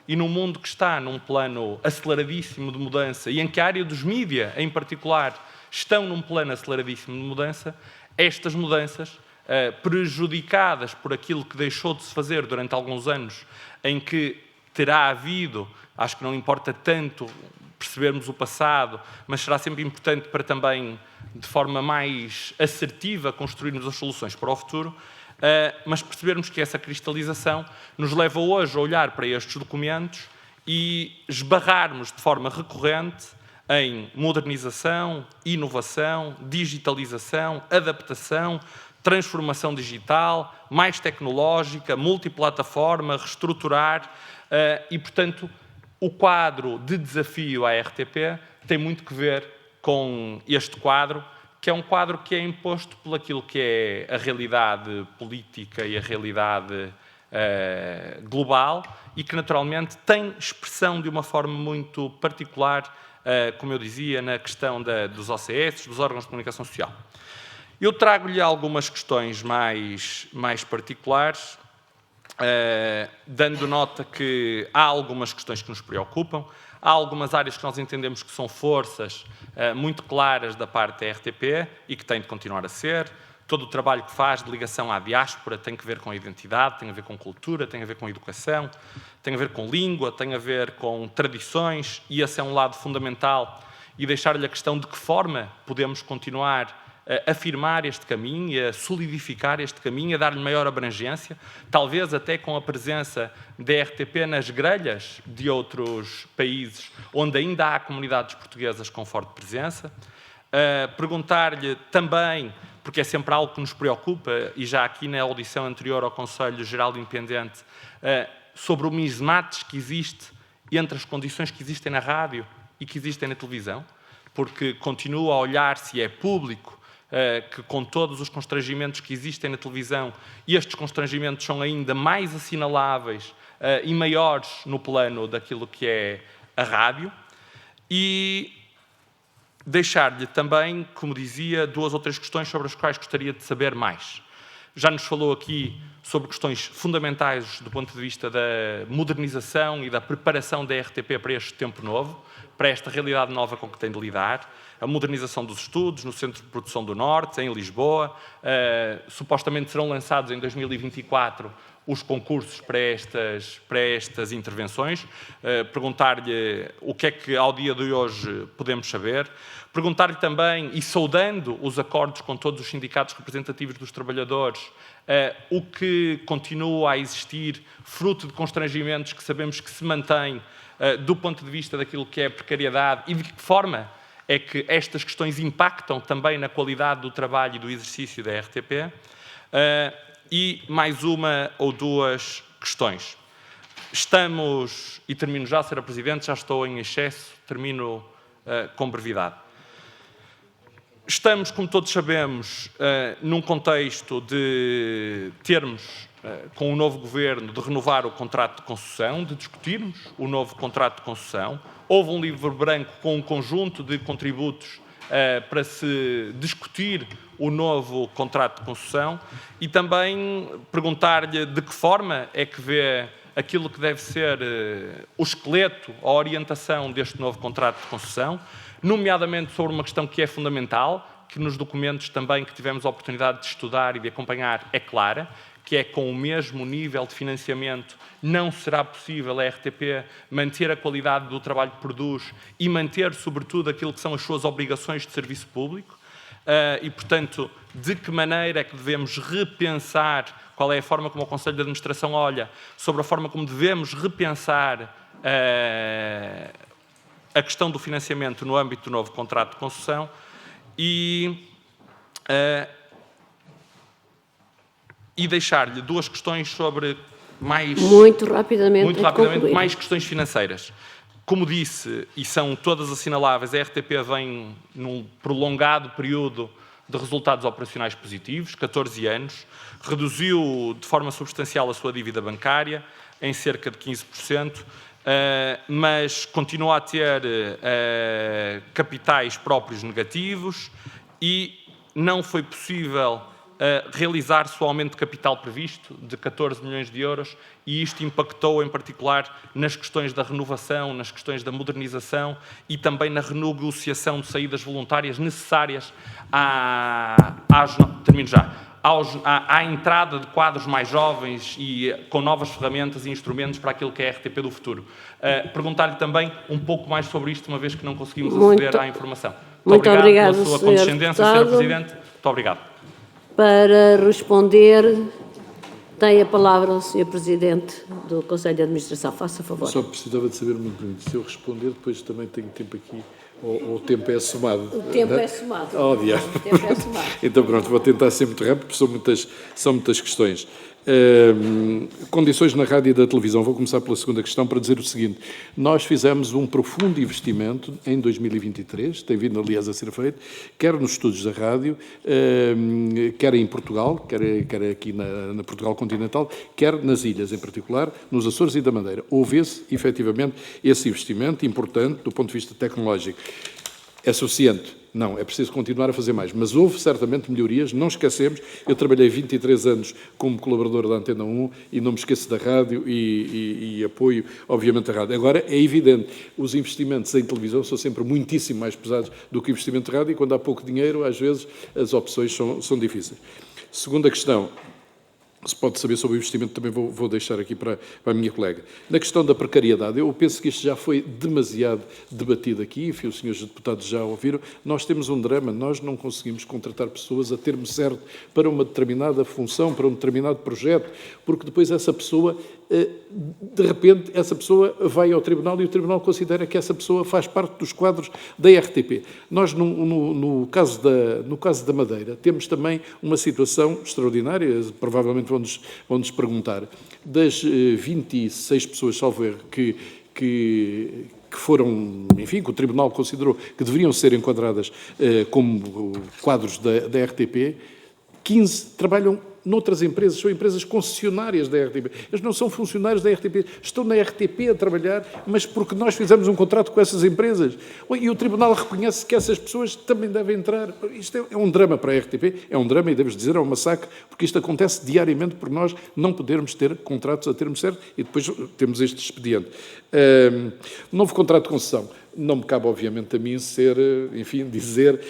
E num mundo que está num plano aceleradíssimo de mudança e em que a área dos mídia, em particular, estão num plano aceleradíssimo de mudança, estas mudanças, prejudicadas por aquilo que deixou de se fazer durante alguns anos, em que terá havido, acho que não importa tanto percebermos o passado, mas será sempre importante para também, de forma mais assertiva, construirmos as soluções para o futuro, mas percebermos que essa cristalização nos leva hoje a olhar para estes documentos e esbarrarmos de forma recorrente em modernização, inovação, digitalização, adaptação, transformação digital, mais tecnológica, multiplataforma, reestruturar e, portanto, o quadro de desafio à RTP tem muito que ver com este quadro, que é um quadro que é imposto por aquilo que é a realidade política e a realidade global e que, naturalmente, tem expressão de uma forma muito particular, como eu dizia, na questão dos OCS, dos órgãos de comunicação social. Eu trago-lhe algumas questões mais particulares, dando nota que há algumas questões que nos preocupam, há algumas áreas que nós entendemos que são forças muito claras da parte da RTP e que têm de continuar a ser. Todo o trabalho que faz de ligação à diáspora tem que ver com a identidade, tem a ver com cultura, tem a ver com educação, tem a ver com língua, tem a ver com tradições, e esse é um lado fundamental, e deixar-lhe a questão de que forma podemos continuar a afirmar este caminho e a solidificar este caminho, a dar-lhe maior abrangência, talvez até com a presença da RTP nas grelhas de outros países onde ainda há comunidades portuguesas com forte presença. Perguntar-lhe também, porque é sempre algo que nos preocupa, e já aqui na audição anterior ao Conselho Geral Independente, sobre o mismatch que existe entre as condições que existem na rádio e que existem na televisão, porque continua a olhar se é público, que com todos os constrangimentos que existem na televisão, estes constrangimentos são ainda mais assinaláveis e maiores no plano daquilo que é a rádio, e deixar-lhe também, como dizia, 2 ou 3 questões sobre as quais gostaria de saber mais. Já nos falou aqui sobre questões fundamentais do ponto de vista da modernização e da preparação da RTP para este tempo novo, para esta realidade nova com que tem de lidar, a modernização dos estudos no Centro de Produção do Norte, em Lisboa. Supostamente serão lançados em 2024 os concursos para estas intervenções. Perguntar-lhe o que é que ao dia de hoje podemos saber. Perguntar-lhe também, e saudando os acordos com todos os sindicatos representativos dos trabalhadores, o que continua a existir, fruto de constrangimentos que sabemos que se mantém do ponto de vista daquilo que é a precariedade, e de que forma é que estas questões impactam também na qualidade do trabalho e do exercício da RTP. E mais 1 ou 2 questões. Estamos, e termino já, Sra. Presidente, já estou em excesso, termino com brevidade. Estamos, como todos sabemos, num contexto de termos, com o novo governo, de renovar o contrato de concessão, de discutirmos o novo contrato de concessão. Houve um livro branco com um conjunto de contributos para se discutir o novo contrato de concessão e também perguntar-lhe de que forma é que vê aquilo que deve ser o esqueleto, a orientação deste novo contrato de concessão, nomeadamente sobre uma questão que é fundamental, que nos documentos também que tivemos a oportunidade de estudar e de acompanhar é clara, que é com o mesmo nível de financiamento não será possível a RTP manter a qualidade do trabalho que produz e manter, sobretudo, aquilo que são as suas obrigações de serviço público. E, portanto, de que maneira é que devemos repensar, qual é a forma como o Conselho de Administração olha, sobre a forma como devemos repensar a questão do financiamento no âmbito do novo contrato de concessão e deixar-lhe duas questões sobre muito rapidamente mais questões financeiras. Como disse, e são todas assinaláveis, a RTP vem num prolongado período de resultados operacionais positivos, 14 anos, reduziu de forma substancial a sua dívida bancária, em cerca de 15%, mas continua a ter capitais próprios negativos e não foi possível realizar-se o aumento de capital previsto de 14 milhões de euros e isto impactou em particular nas questões da renovação, nas questões da modernização e também na renegociação de saídas voluntárias necessárias à entrada de quadros mais jovens e com novas ferramentas e instrumentos para aquilo que é a RTP do futuro. Perguntar-lhe também um pouco mais sobre isto, uma vez que não conseguimos aceder à informação. Muito obrigado pela sua condescendência, Sr. Presidente. Muito obrigado. Para responder, tem a palavra o Sr. Presidente do Conselho de Administração. Faça favor. Só precisava de saber, se eu responder, depois também tenho tempo aqui, ou o tempo é somado. O tempo é somado. Oh, diabo. O tempo é somado. Então, pronto, vou tentar ser muito rápido, porque são muitas questões. Condições na rádio e da televisão. Vou começar pela segunda questão para dizer o seguinte. Nós fizemos um profundo investimento em 2023, tem vindo, aliás, a ser feito, quer nos estudos da rádio, quer em Portugal, quer aqui na Portugal continental, quer nas ilhas, em particular, nos Açores e da Madeira. Houve efetivamente, esse investimento importante do ponto de vista tecnológico. É suficiente? Não, é preciso continuar a fazer mais. Mas houve certamente melhorias, não esquecemos. Eu trabalhei 23 anos como colaborador da Antena 1 e não me esqueço da rádio e apoio, obviamente, a rádio. Agora, é evidente, os investimentos em televisão são sempre muitíssimo mais pesados do que o investimento de rádio e quando há pouco dinheiro, às vezes, as opções são difíceis. Segunda questão. Se pode saber sobre o investimento, também vou deixar aqui para a minha colega. Na questão da precariedade, eu penso que isto já foi demasiado debatido aqui, e os senhores deputados já ouviram. Nós temos um drama, nós não conseguimos contratar pessoas a termo certo para uma determinada função, para um determinado projeto, porque depois essa pessoa, de repente, essa pessoa vai ao Tribunal e o Tribunal considera que essa pessoa faz parte dos quadros da RTP. Nós, no caso da Madeira, temos também uma situação extraordinária, provavelmente vão-nos perguntar, das 26 pessoas, salvo erro, que foram, enfim, que o Tribunal considerou que deveriam ser enquadradas como quadros da RTP, 15 trabalham noutras empresas, são empresas concessionárias da RTP. Eles não são funcionários da RTP, estão na RTP a trabalhar, mas porque nós fizemos um contrato com essas empresas. E o Tribunal reconhece que essas pessoas também devem entrar. Isto é um drama para a RTP, é um drama e deves dizer, é um massacre, porque isto acontece diariamente por nós não podermos ter contratos a termo certo e depois temos este expediente. Novo contrato de concessão. Não me cabe, obviamente, a mim dizer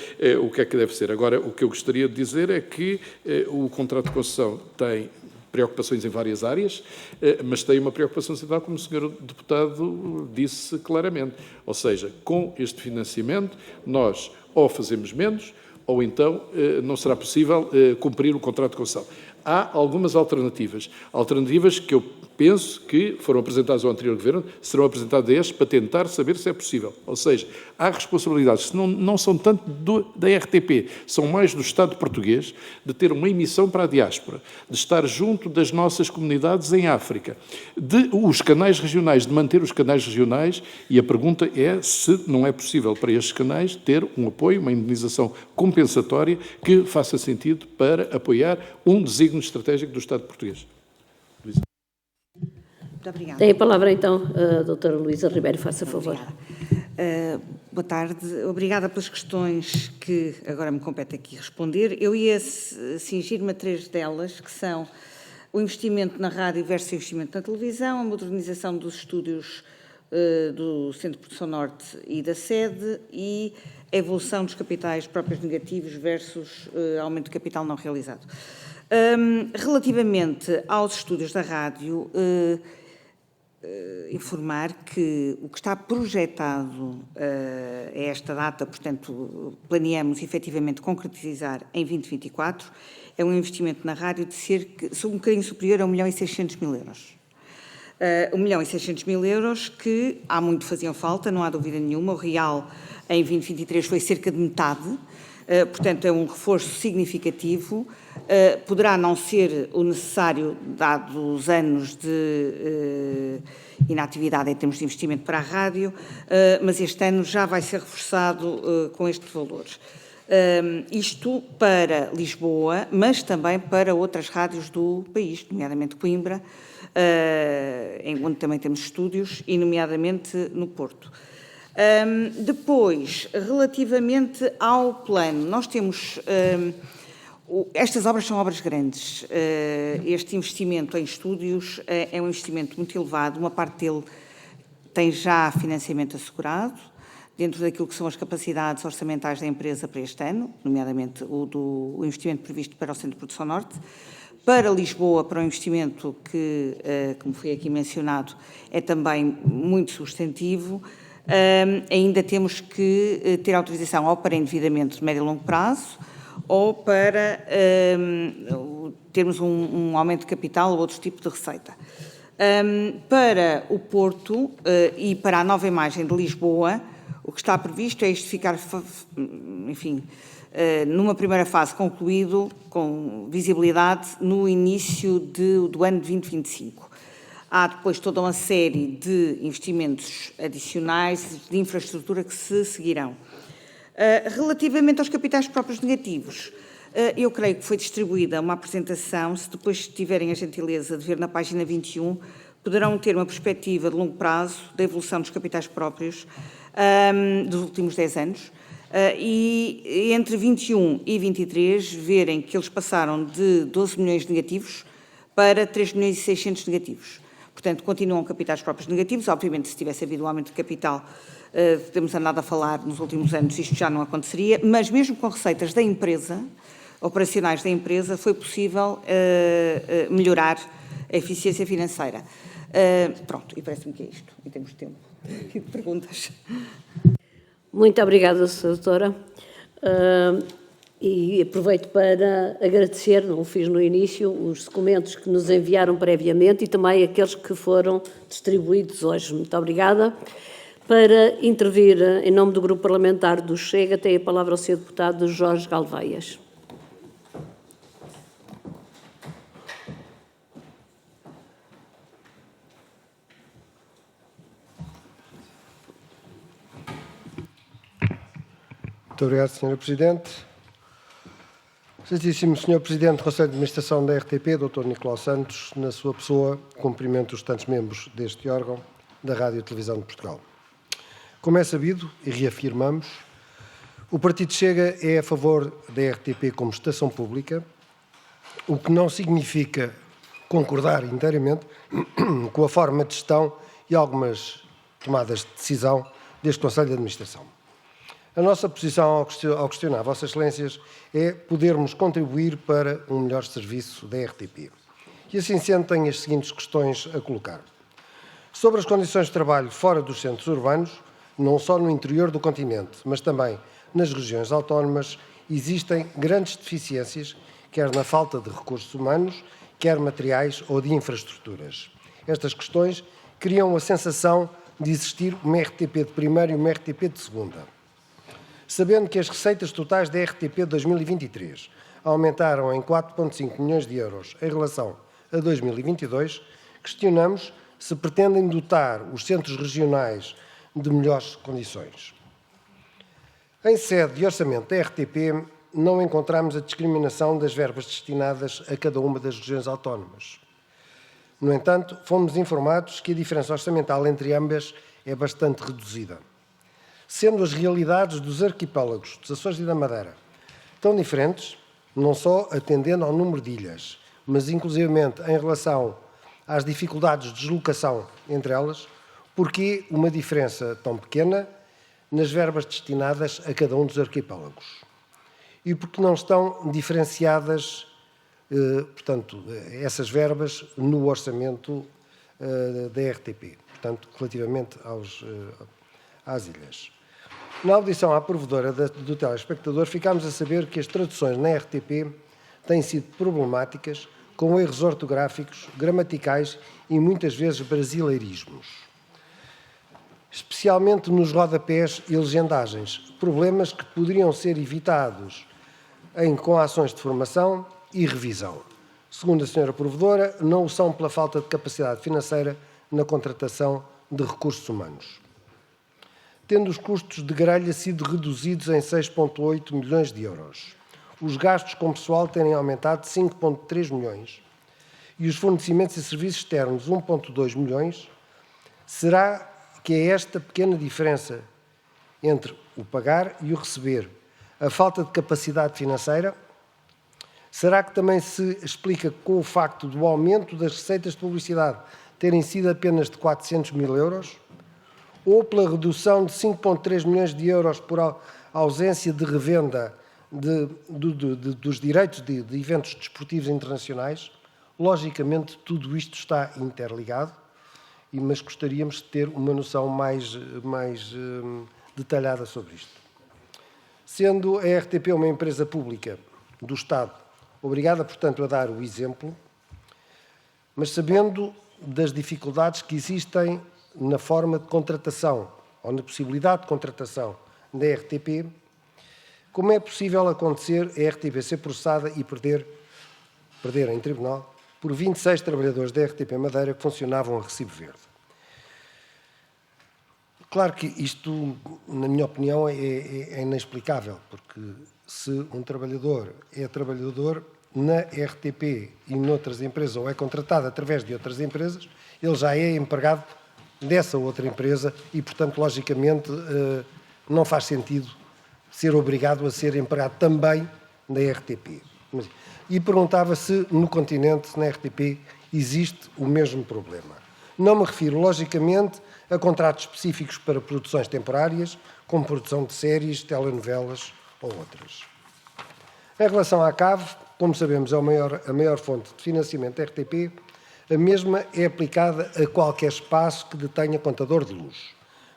o que é que deve ser. Agora, o que eu gostaria de dizer é que o contrato de concessão tem preocupações em várias áreas, mas tem uma preocupação central, como o Sr. Deputado disse claramente. Ou seja, com este financiamento, nós ou fazemos menos, ou então não será possível cumprir o contrato de concessão. Há algumas alternativas que eu penso que foram apresentados ao anterior Governo, serão apresentados a este para tentar saber se é possível. Ou seja, há responsabilidades que não são tanto da RTP, são mais do Estado português, de ter uma emissão para a diáspora, de estar junto das nossas comunidades em África, de os canais regionais, de manter os canais regionais, e a pergunta é se não é possível para estes canais ter um apoio, uma indemnização compensatória que faça sentido para apoiar um desígnio estratégico do Estado português. Muito obrigada. Tem a palavra, então, a doutora Luísa Ribeiro, faça favor. Obrigada. Boa tarde. Obrigada pelas questões que agora me compete aqui responder. Eu ia cingir-me a 3 delas, que são o investimento na rádio versus o investimento na televisão, a modernização dos estúdios do Centro de Produção Norte e da sede e a evolução dos capitais próprios negativos versus aumento de capital não realizado. Relativamente aos estúdios da rádio, informar que o que está projetado a esta data, portanto, planeamos efetivamente concretizar em 2024, é um investimento na rádio de cerca, um bocadinho superior a 1.600.000 euros. 1.600.000 euros que há muito faziam falta, não há dúvida nenhuma. O real em 2023 foi cerca de metade, portanto é um reforço significativo. Poderá não ser o necessário, dados os anos de inatividade em termos de investimento para a rádio, mas este ano já vai ser reforçado com estes valores. Isto para Lisboa, mas também para outras rádios do país, nomeadamente Coimbra, onde também temos estúdios, e nomeadamente no Porto. Depois, relativamente ao plano, nós temos... estas obras são obras grandes. Este investimento em estúdios é um investimento muito elevado. Uma parte dele tem já financiamento assegurado, dentro daquilo que são as capacidades orçamentais da empresa para este ano, nomeadamente o investimento previsto para o Centro de Produção Norte. Para Lisboa, para o investimento que, como foi aqui mencionado, é também muito substantivo. Ainda temos que ter autorização ou para endividamento de médio e longo prazo, ou para termos um aumento de capital ou outro tipo de receita. Para o Porto e para a nova imagem de Lisboa, o que está previsto é isto ficar, enfim, numa primeira fase concluído, com visibilidade, no início do ano de 2025. Há depois toda uma série de investimentos adicionais de infraestrutura que se seguirão. Relativamente aos capitais próprios negativos, eu creio que foi distribuída uma apresentação, se depois tiverem a gentileza de ver na página 21, poderão ter uma perspectiva de longo prazo da evolução dos capitais próprios dos últimos 10 anos, e entre 21 e 23 verem que eles passaram de 12 milhões negativos para 3 milhões e 600 negativos. Portanto, continuam capitais próprios negativos. Obviamente, se tivesse havido um aumento de capital, temos andado a falar nos últimos anos, isto já não aconteceria, mas mesmo com receitas da empresa, operacionais da empresa, foi possível melhorar a eficiência financeira. Pronto, e parece-me que é isto, em termos de tempo. E de perguntas. Muito obrigada, Sra. Doutora. E aproveito para agradecer, não o fiz no início, os documentos que nos enviaram previamente e também aqueles que foram distribuídos hoje. Muito obrigada. Para intervir em nome do Grupo Parlamentar do Chega, tem a palavra o Sr. Deputado Jorge Galveias. Muito obrigado, Sr. Presidente. Excelentíssimo Sr. Presidente do Conselho de Administração da RTP, Dr. Nicolau Santos, na sua pessoa, cumprimento os tantos membros deste órgão da Rádio e Televisão de Portugal. Como é sabido, e reafirmamos, o Partido Chega é a favor da RTP como estação pública, o que não significa concordar inteiramente com a forma de gestão e algumas tomadas de decisão deste Conselho de Administração. A nossa posição ao questionar Vossas Excelências é podermos contribuir para um melhor serviço da RTP. E assim sendo, tenho as seguintes questões a colocar. Sobre as condições de trabalho fora dos centros urbanos, não só no interior do continente, mas também nas regiões autónomas, existem grandes deficiências, quer na falta de recursos humanos, quer materiais ou de infraestruturas. Estas questões criam a sensação de existir uma RTP de primeira e uma RTP de segunda. Sabendo que as receitas totais da RTP de 2023 aumentaram em 4,5 milhões de euros em relação a 2022, questionamos se pretendem dotar os centros regionais de melhores condições. Em sede de orçamento da RTP, não encontramos a discriminação das verbas destinadas a cada uma das regiões autónomas. No entanto, fomos informados que a diferença orçamental entre ambas é bastante reduzida. Sendo as realidades dos arquipélagos dos Açores e da Madeira tão diferentes, não só atendendo ao número de ilhas, mas inclusivamente em relação às dificuldades de deslocação entre elas, porquê uma diferença tão pequena nas verbas destinadas a cada um dos arquipélagos? E porque não estão diferenciadas, portanto, essas verbas no orçamento da RTP, portanto, relativamente às ilhas. Na audição à provedora do telespectador, ficámos a saber que as traduções na RTP têm sido problemáticas, com erros ortográficos, gramaticais e muitas vezes brasileirismos. Especialmente nos rodapés e legendagens, problemas que poderiam ser evitados com ações de formação e revisão. Segundo a senhora provedora, não o são pela falta de capacidade financeira na contratação de recursos humanos. Tendo os custos de grelha sido reduzidos em 6,8 milhões de euros, os gastos com pessoal terem aumentado de 5,3 milhões e os fornecimentos e serviços externos 1,2 milhões, será que é esta pequena diferença entre o pagar e o receber a falta de capacidade financeira? Será que também se explica com o facto do aumento das receitas de publicidade terem sido apenas de 400 mil euros? Ou pela redução de 5,3 milhões de euros por ausência de revenda dos direitos de eventos desportivos internacionais? Logicamente, tudo isto está interligado, mas gostaríamos de ter uma noção mais detalhada sobre isto. Sendo a RTP uma empresa pública do Estado, obrigada, portanto, a dar o exemplo, mas sabendo das dificuldades que existem na forma de contratação, ou na possibilidade de contratação da RTP, como é possível acontecer a RTP ser processada e perder em tribunal por 26 trabalhadores da RTP Madeira que funcionavam a recibo verde? Claro que isto, na minha opinião, é inexplicável, porque se um trabalhador é trabalhador na RTP e noutras empresas, ou é contratado através de outras empresas, ele já é empregado dessa outra empresa e, portanto, logicamente, não faz sentido ser obrigado a ser empregado também na RTP. E perguntava se no continente, na RTP, existe o mesmo problema. Não me refiro, logicamente, a contratos específicos para produções temporárias, como produção de séries, telenovelas ou outras. Em relação à CAV, como sabemos, é a maior fonte de financiamento da RTP, a mesma é aplicada a qualquer espaço que detenha contador de luz,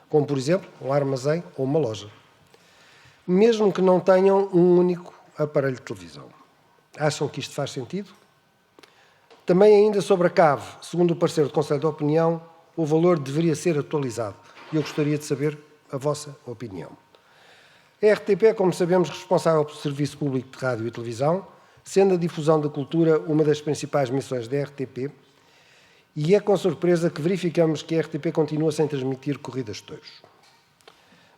como, por exemplo, um armazém ou uma loja, mesmo que não tenham um único aparelho de televisão. Acham que isto faz sentido? Também ainda sobre a CAV, segundo o parecer do Conselho de Opinião, o valor deveria ser atualizado. E eu gostaria de saber a vossa opinião. A RTP é, como sabemos, responsável pelo serviço público de rádio e televisão, sendo a difusão da cultura uma das principais missões da RTP, e é com surpresa que verificamos que a RTP continua sem transmitir corridas de touros.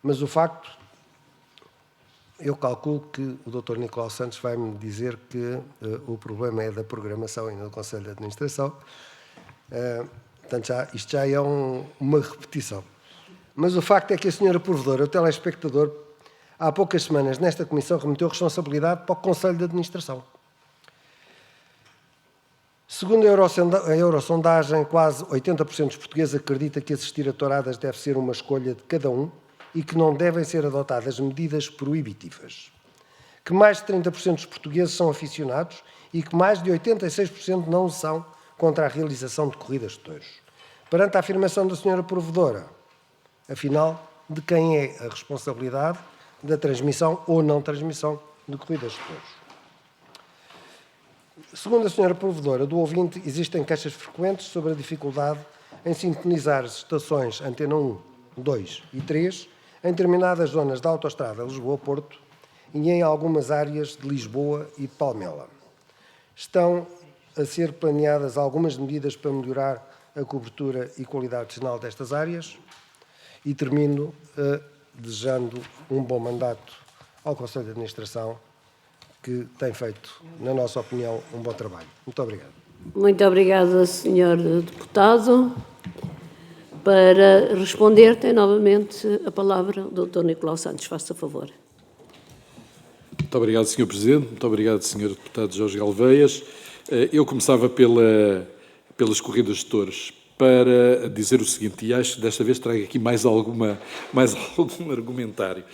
Mas o facto, eu calculo que o Dr. Nicolau Santos vai-me dizer que o problema é da programação e não do Conselho de Administração. Portanto, isto já é uma repetição. Mas o facto é que a senhora provedora, o telespectador, há poucas semanas, nesta comissão, remeteu responsabilidade para o Conselho de Administração. Segundo a Eurosondagem, quase 80% dos portugueses acredita que assistir a touradas deve ser uma escolha de cada um e que não devem ser adotadas medidas proibitivas. Que mais de 30% dos portugueses são aficionados e que mais de 86% não são contra a realização de corridas de touros. Perante a afirmação da senhora provedora, afinal, de quem é a responsabilidade da transmissão ou não transmissão de corridas de touros? Segundo a senhora provedora do ouvinte, existem queixas frequentes sobre a dificuldade em sintonizar as estações Antena 1, 2 e 3 em determinadas zonas da autoestrada Lisboa-Porto e em algumas áreas de Lisboa e de Palmela. Estão a ser planeadas algumas medidas para melhorar a cobertura e qualidade de sinal destas áreas? E termino desejando um bom mandato ao Conselho de Administração, que tem feito, na nossa opinião, um bom trabalho. Muito obrigado. Muito obrigada, Sr. Deputado. Para responder, tem novamente a palavra o Dr. Nicolau Santos. Faça favor. Muito obrigado, Sr. Presidente. Muito obrigado, Sr. Deputado Jorge Galveias. Eu começava pelas corridas de touros, para dizer o seguinte, e acho que desta vez trago aqui mais algum argumentário.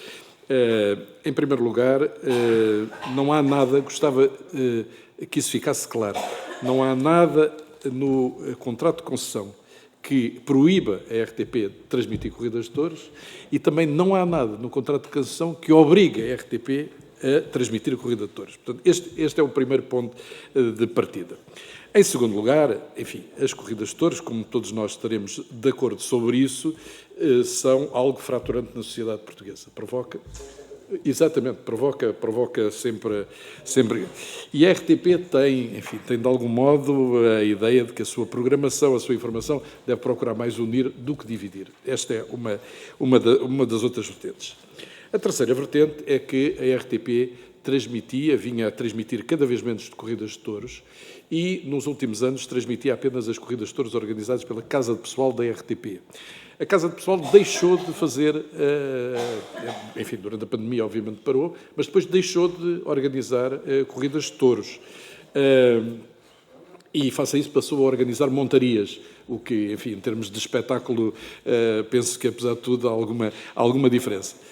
Em primeiro lugar, não há nada, gostava que isso ficasse claro, não há nada no contrato de concessão que proíba a RTP de transmitir corridas de touros e também não há nada no contrato de concessão que obrigue a RTP a transmitir a corrida de touros. Portanto, este é o primeiro ponto de partida. Em segundo lugar, enfim, as corridas de touros, como todos nós estaremos de acordo sobre isso, são algo fraturante na sociedade portuguesa. Provoca sempre. E a RTP tem de algum modo a ideia de que a sua programação, a sua informação, deve procurar mais unir do que dividir. Esta é uma das outras vertentes. A terceira vertente é que a RTP vinha a transmitir cada vez menos de corridas de touros e, nos últimos anos, transmitia apenas as corridas de touros organizadas pela Casa de Pessoal da RTP. A Casa de Pessoal deixou de fazer, enfim, durante a pandemia, obviamente, parou, mas depois deixou de organizar corridas de touros. E, face a isso, passou a organizar montarias, o que, enfim, em termos de espetáculo, penso que, apesar de tudo, há alguma diferença.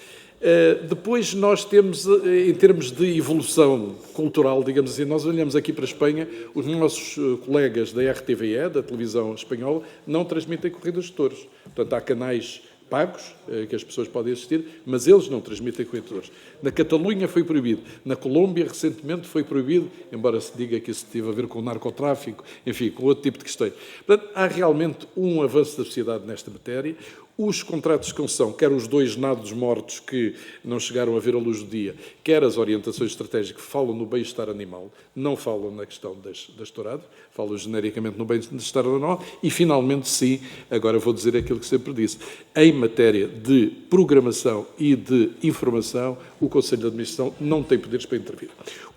Depois nós temos, em termos de evolução cultural, digamos assim, nós olhamos aqui para a Espanha, os nossos colegas da RTVE, da televisão espanhola, não transmitem corridas de touros. Portanto, há canais pagos, que as pessoas podem assistir, mas eles não transmitem corridas de touros. Na Catalunha foi proibido, na Colômbia recentemente foi proibido, embora se diga que isso teve a ver com o narcotráfico, enfim, com outro tipo de questões. Portanto, há realmente um avanço da sociedade nesta matéria. Os contratos de concessão, quer os 2 nados mortos que não chegaram a ver a luz do dia, quer as orientações estratégicas que falam no bem-estar animal, não falam na questão das touradas, falam genericamente no bem-estar animal e, finalmente, sim, agora vou dizer aquilo que sempre disse, em matéria de programação e de informação, o Conselho de Administração não tem poderes para intervir.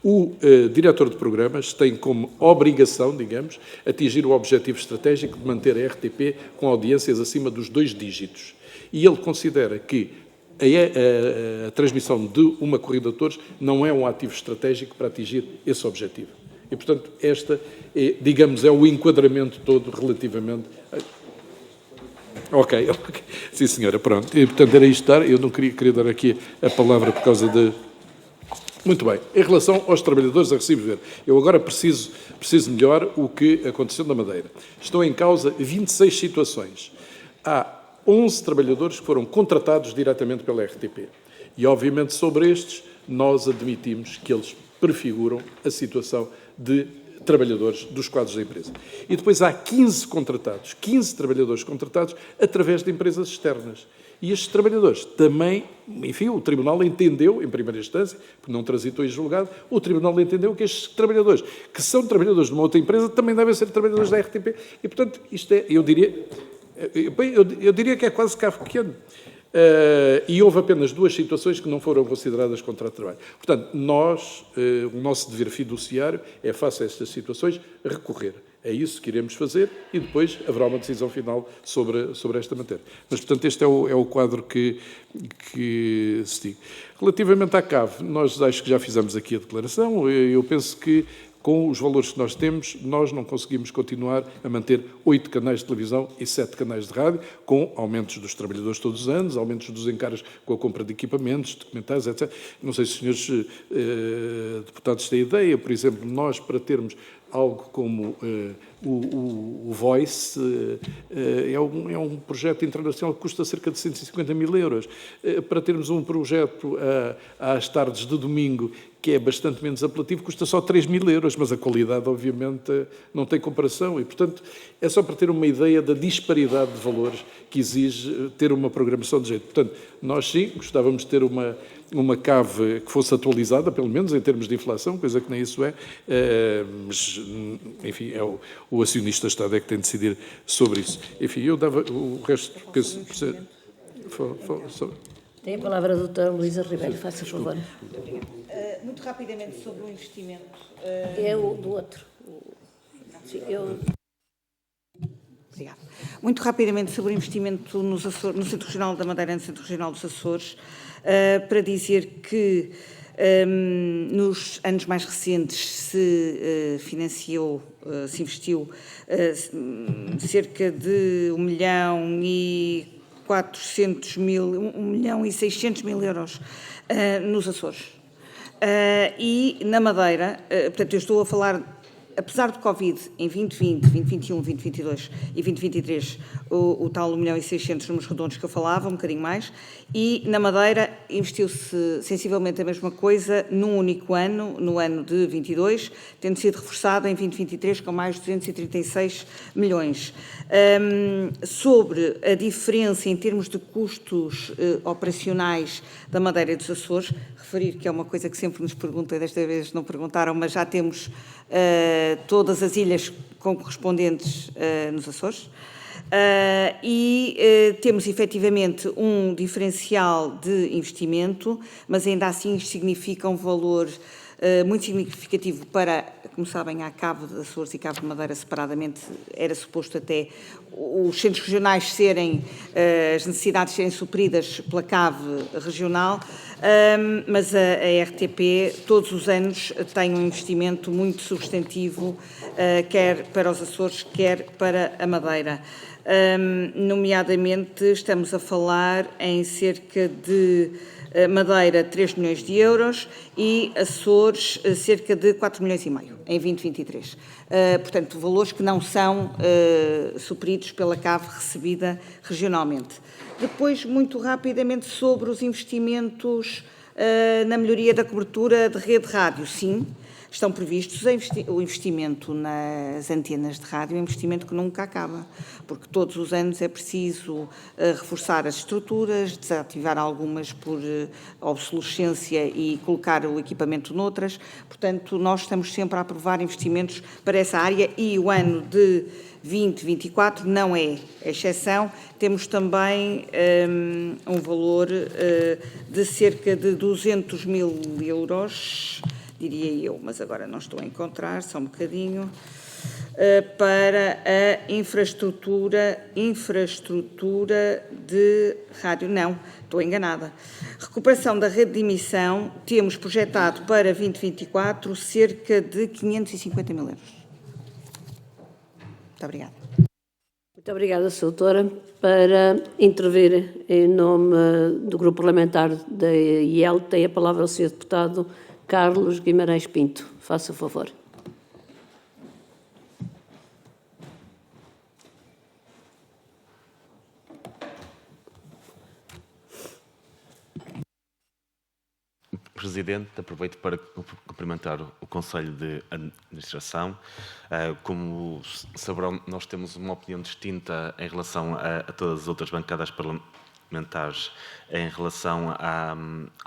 O diretor de programas tem como obrigação, digamos, atingir o objetivo estratégico de manter a RTP com audiências acima dos 2 dígitos. E ele considera que a transmissão de uma corrida de touros não é um ativo estratégico para atingir esse objetivo. E, portanto, esta é, digamos, é o enquadramento todo relativamente... Ok. Sim, senhora, pronto. E, portanto, era isto dar. Eu não queria dar aqui a palavra por causa de... Muito bem. Em relação aos trabalhadores a recibo verde, eu agora preciso melhor o que aconteceu na Madeira. Estão em causa 26 situações. Há 11 trabalhadores que foram contratados diretamente pela RTP. E, obviamente, sobre estes, nós admitimos que eles prefiguram a situação de trabalhadores dos quadros da empresa. E depois há 15 trabalhadores contratados através de empresas externas. E estes trabalhadores também, enfim, o Tribunal entendeu, em primeira instância, porque não transitou em julgado, o Tribunal entendeu que estes trabalhadores, que são trabalhadores de uma outra empresa, também devem ser trabalhadores da RTP. E, portanto, isto é, eu diria que é quase kafkiano. E houve apenas 2 situações que não foram consideradas contrato de trabalho. Portanto, o nosso dever fiduciário é, face a estas situações, recorrer. É isso que iremos fazer e depois haverá uma decisão final sobre esta matéria. Mas, portanto, este é o quadro que se diga. Relativamente à CAV, nós acho que já fizemos aqui a declaração. Eu penso que, com os valores que nós temos, nós não conseguimos continuar a manter 8 canais de televisão e 7 canais de rádio, com aumentos dos trabalhadores todos os anos, aumentos dos encargos com a compra de equipamentos, documentais, etc. Não sei se os senhores deputados têm ideia, por exemplo, nós, para termos algo como o Voice, é um projeto internacional que custa cerca de 150 mil euros. Para termos um projeto às tardes de domingo, que é bastante menos apelativo, custa só 3 mil euros, mas a qualidade, obviamente, não tem comparação. E, portanto, é só para ter uma ideia da disparidade de valores que exige ter uma programação de jeito. Portanto, nós sim, gostávamos de ter uma CAV que fosse atualizada, pelo menos em termos de inflação, coisa que nem isso é, mas, enfim, o acionista Estado é que tem de decidir sobre isso. Enfim, eu dava o resto... Tem a palavra a doutora Luísa Ribeiro, faça favor. Muito rapidamente sobre o investimento. É o do outro. Sim, Obrigada. Muito rapidamente sobre o investimento no Centro Regional da Madeira e no Centro Regional dos Açores, para dizer que nos anos mais recentes se investiu cerca de 1.600.000 euros nos Açores. E na Madeira, portanto, eu estou a falar, apesar do Covid, em 2020, 2021, 2022 e 2023, o tal 1.600.000 números redondos que eu falava, um bocadinho mais, e na Madeira investiu-se sensivelmente a mesma coisa num único ano, no ano de 22, tendo sido reforçado em 2023 com mais de 236 milhões. Sobre a diferença em termos de custos operacionais da Madeira e dos Açores, referir que é uma coisa que sempre nos perguntam, e desta vez não perguntaram, mas já temos todas as ilhas com correspondentes nos Açores. Temos efetivamente um diferencial de investimento, mas ainda assim isto significa um valor muito significativo para, como sabem, há Cabo de Açores e Cabo de Madeira separadamente, era suposto até os centros regionais serem, as necessidades serem supridas pela CAV regional, mas a RTP todos os anos tem um investimento muito substantivo, quer para os Açores, quer para a Madeira. Nomeadamente, estamos a falar em cerca de Madeira 3 milhões de euros e Açores cerca de 4 milhões e meio em 2023. Portanto, valores que não são supridos pela CAV recebida regionalmente. Depois, muito rapidamente, sobre os investimentos na melhoria da cobertura de rede de rádio. Sim, estão previstos o investimento nas antenas de rádio, é um investimento que nunca acaba, porque todos os anos é preciso reforçar as estruturas, desativar algumas por obsolescência e colocar o equipamento noutras. Portanto, nós estamos sempre a aprovar investimentos para essa área e o ano de 2024 não é exceção. Temos também um valor de cerca de 200 mil euros, diria eu, mas agora não estou a encontrar, só um bocadinho, para a infraestrutura de rádio. Não, estou enganada. Recuperação da rede de emissão, temos projetado para 2024 cerca de 550 mil euros. Muito obrigada. Muito obrigada, Sra. Doutora. Para intervir em nome do Grupo Parlamentar da IEL, tem a palavra o Sr. Deputado Carlos Guimarães Pinto. Faça favor. Presidente, aproveito para cumprimentar o Conselho de Administração. Como saberão, nós temos uma opinião distinta em relação a todas as outras bancadas parlamentares em relação à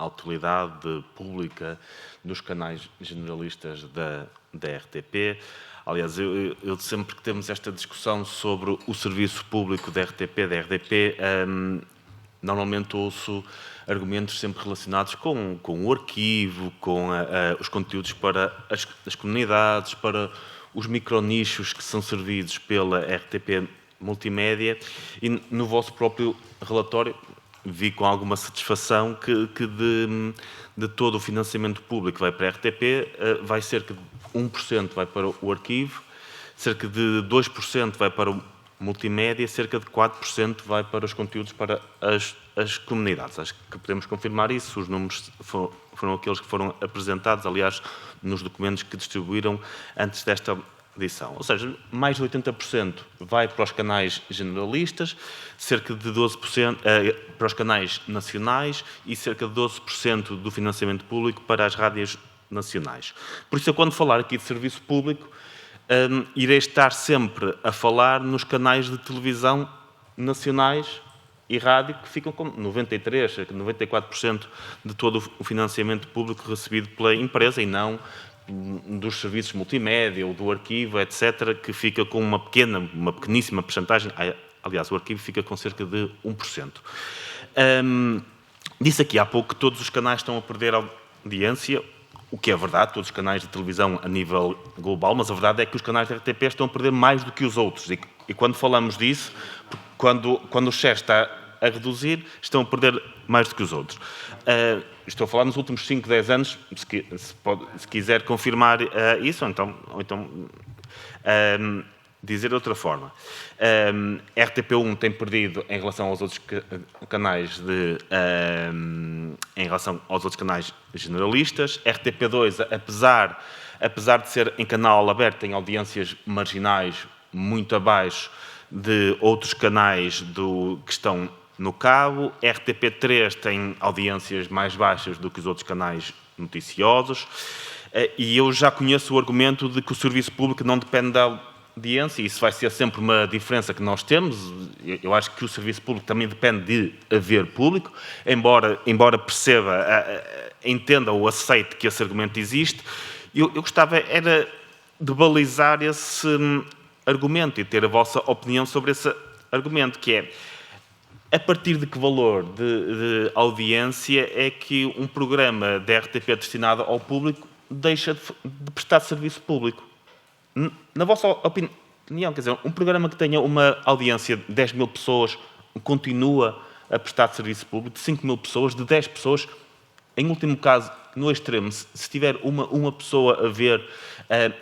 utilidade pública dos canais generalistas da RTP. Aliás, eu sempre que temos esta discussão sobre o serviço público da RDP, normalmente ouço argumentos sempre relacionados com o arquivo, com os conteúdos para as comunidades, para os micronichos que são servidos pela RTP Multimédia, e no vosso próprio relatório vi com alguma satisfação que de todo o financiamento público que vai para a RTP, vai cerca de 1% vai para o arquivo, cerca de 2% vai para o multimédia, cerca de 4% vai para os conteúdos para as comunidades. Acho que podemos confirmar isso, os números foram aqueles que foram apresentados, aliás, nos documentos que distribuíram antes desta edição. Ou seja, mais de 80% vai para os canais generalistas, cerca de 12% para os canais nacionais e cerca de 12% do financiamento público para as rádios nacionais. Por isso, eu, quando falar aqui de serviço público, irei estar sempre a falar nos canais de televisão nacionais e rádio, que ficam com 93%, cerca de 94% de todo o financiamento público recebido pela empresa e não dos serviços multimédia ou do arquivo, etc., que fica com uma pequeníssima percentagem. Aliás, o arquivo fica com cerca de 1%. Disse aqui há pouco que todos os canais estão a perder audiência, o que é verdade, todos os canais de televisão a nível global, mas a verdade é que os canais da RTP estão a perder mais do que os outros. E quando falamos disso, quando o share está a reduzir, estão a perder mais do que os outros. Estou a falar nos últimos 5, 10 anos, se quiser confirmar isso, ou então dizer de outra forma. RTP1 tem perdido em relação aos outros canais em relação aos outros canais generalistas. RTP2, apesar de ser em canal aberto, tem audiências marginais muito abaixo de outros canais que estão no cabo. RTP3 tem audiências mais baixas do que os outros canais noticiosos. E eu já conheço o argumento de que o serviço público não depende da audiência, e isso vai ser sempre uma diferença que nós temos. Eu acho que o serviço público também depende de haver público, embora perceba, entenda ou aceite que esse argumento existe. Eu gostava era de balizar esse argumento e ter a vossa opinião sobre esse argumento, que é: a partir de que valor de audiência é que um programa da RTP destinado ao público deixa de prestar serviço público? Na vossa opinião, quer dizer, um programa que tenha uma audiência de 10 mil pessoas continua a prestar serviço público, de 5 mil pessoas, de 10 pessoas, em último caso, no extremo, se tiver uma pessoa a ver,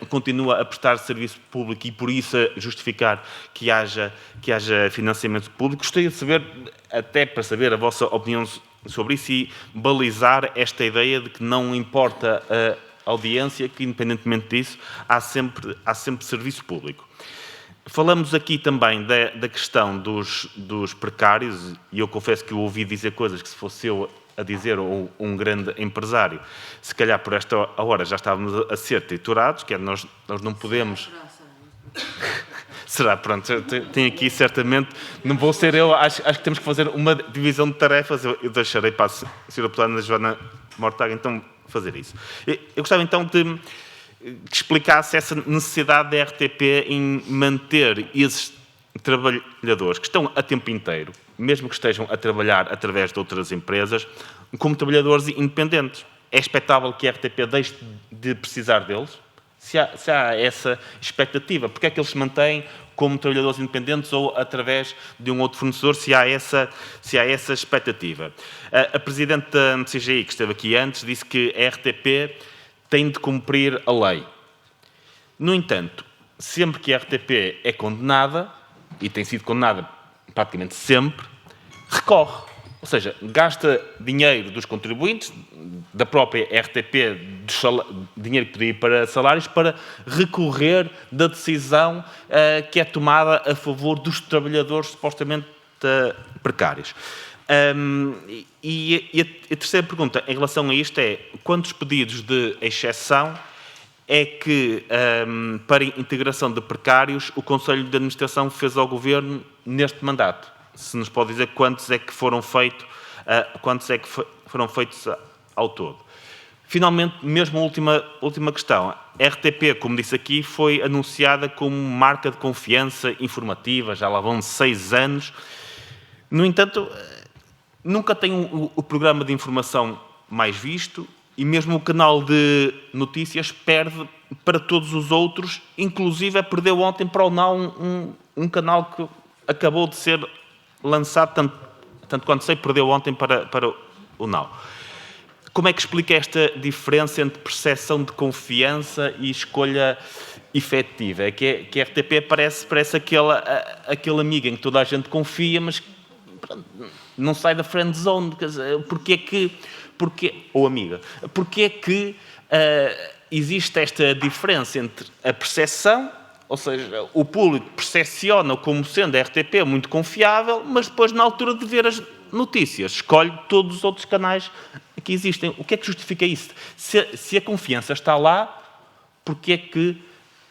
continua a prestar serviço público e por isso a justificar que haja financiamento público. Gostaria de saber, até para saber a vossa opinião sobre isso e balizar esta ideia de que não importa a audiência, que independentemente disso há sempre serviço público. Falamos aqui também da questão dos precários, e eu confesso que eu ouvi dizer coisas que, se fosse eu a dizer, ou um grande empresário, se calhar por esta hora já estávamos a ser triturados, que é, nós não podemos... Será, pronto, tem aqui certamente, não vou ser eu, acho que temos que fazer uma divisão de tarefas, eu deixarei para a Sra. Deputada Joana Mortágua então fazer isso. Eu gostava então de que explicasse essa necessidade da RTP em manter esses trabalhadores que estão a tempo inteiro, mesmo que estejam a trabalhar através de outras empresas, como trabalhadores independentes. É expectável que a RTP deixe de precisar deles? Se há essa expectativa, porque é que eles se mantêm como trabalhadores independentes ou através de um outro fornecedor, se há essa expectativa? A Presidente da CGI, que esteve aqui antes, disse que a RTP tem de cumprir a lei. No entanto, sempre que a RTP é condenada, e tem sido condenada praticamente sempre, recorre. Ou seja, gasta dinheiro dos contribuintes, da própria RTP, dinheiro que podia ir para salários, para recorrer da decisão que é tomada a favor dos trabalhadores supostamente precários. E a terceira pergunta em relação a isto é: quantos pedidos de exceção é que, para integração de precários, o Conselho de Administração fez ao Governo neste mandato? Se nos pode dizer quantos é que foram feitos ao todo. Finalmente, mesmo a última questão. A RTP, como disse aqui, foi anunciada como marca de confiança informativa, já lá vão 6 anos. No entanto, nunca tem o programa de informação mais visto e mesmo o canal de notícias perde para todos os outros, inclusive perdeu ontem para o NAU, um canal que acabou de ser lançado, tanto quanto sei, perdeu ontem para o NAU. Como é que explica esta diferença entre percepção de confiança e escolha efetiva? É que a RTP parece aquele amigo em que toda a gente confia, mas não sai da friend zone. Ou amiga. Porquê é que existe esta diferença entre a percepção Ou seja, o público percepciona como sendo a RTP muito confiável, mas depois, na altura de ver as notícias, escolhe todos os outros canais que existem. O que é que justifica isso? Se a confiança está lá, porque é que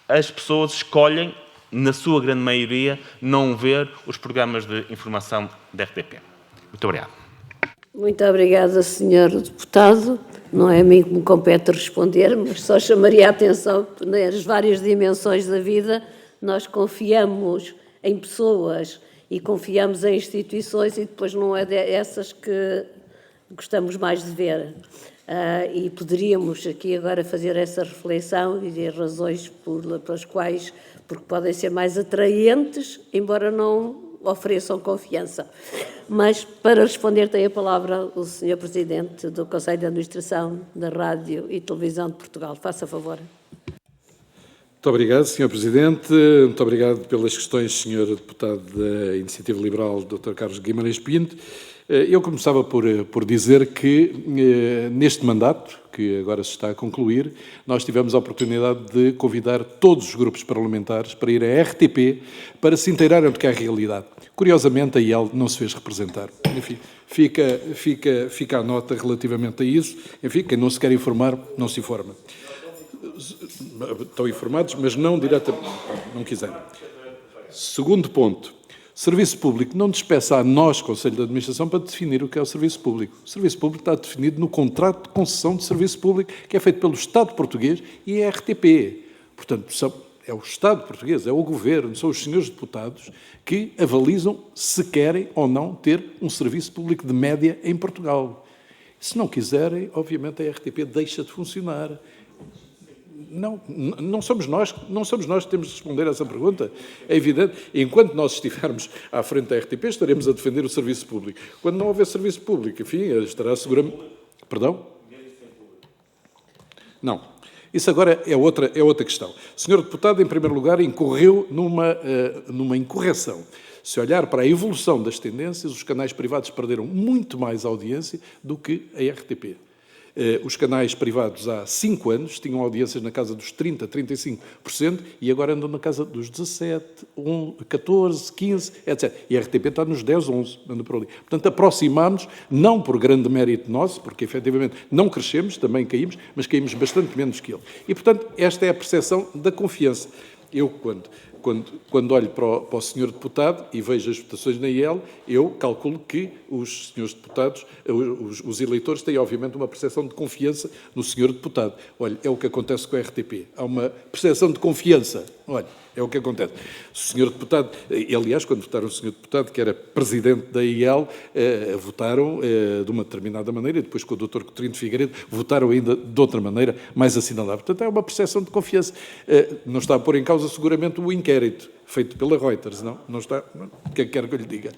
as pessoas escolhem, na sua grande maioria, não ver os programas de informação da RTP? Muito obrigado. Muito obrigada, Sr. Deputado. Não é a mim que me compete responder, mas só chamaria a atenção que nas várias dimensões da vida nós confiamos em pessoas e confiamos em instituições e depois não é dessas que gostamos mais de ver. E poderíamos aqui agora fazer essa reflexão e dizer razões pelas quais, porque podem ser mais atraentes, embora não ofereçam confiança. Mas, para responder, tem a palavra o Sr. Presidente do Conselho de Administração da Rádio e Televisão de Portugal. Faça favor. Muito obrigado, Sr. Presidente. Muito obrigado pelas questões, Sr. Deputado da Iniciativa Liberal, Dr. Carlos Guimarães Pinto. Eu começava por dizer que, neste mandato, que agora se está a concluir, nós tivemos a oportunidade de convidar todos os grupos parlamentares para ir à RTP para se inteirarem do que é a realidade. Curiosamente, a IEL não se fez representar. Enfim, fica a nota relativamente a isso. Enfim, quem não se quer informar, não se informa. Estão informados, mas não diretamente, não quiserem. Segundo ponto. Serviço público, não despeça a nós, Conselho de Administração, para definir o que é o serviço público. O serviço público está definido no contrato de concessão de serviço público, que é feito pelo Estado português e a RTP. Portanto, é o Estado português, é o Governo, são os senhores deputados que avalizam se querem ou não ter um serviço público de média em Portugal. Se não quiserem, obviamente a RTP deixa de funcionar. Não somos nós que temos de responder a essa pergunta. É evidente, enquanto nós estivermos à frente da RTP, estaremos a defender o serviço público. Quando não houver serviço público, enfim, estará seguramente... Perdão? Não. Isso agora é outra questão. O Sr. Deputado, em primeiro lugar, incorreu numa incorreção. Se olhar para a evolução das tendências, os canais privados perderam muito mais audiência do que a RTP. Os canais privados há 5 anos tinham audiências na casa dos 30%, 35% e agora andam na casa dos 17%, 14%, 15%, etc. E a RTP está nos 10%, 11%, anda por ali. Portanto, aproximámos, não por grande mérito nosso, porque efetivamente não crescemos, também caímos, mas caímos bastante menos que ele. E, portanto, esta é a percepção da confiança. Eu, quando olho para o Sr. Deputado e vejo as votações na IEL, eu calculo que os senhores deputados, os eleitores, têm obviamente uma percepção de confiança no Sr. Deputado. Olha, é o que acontece com a RTP. Há uma percepção de confiança. Olha, é o que acontece. O Sr. Deputado, aliás, quando votaram o Sr. Deputado, que era presidente da IEL, votaram de uma determinada maneira, e depois com o Dr. Coutinho de Figueiredo, votaram ainda de outra maneira, mais assinalável. Portanto, é uma percepção de confiança. Não está a pôr em causa seguramente o inquérito feito pela Reuters, não está? O que é que quer que eu lhe diga?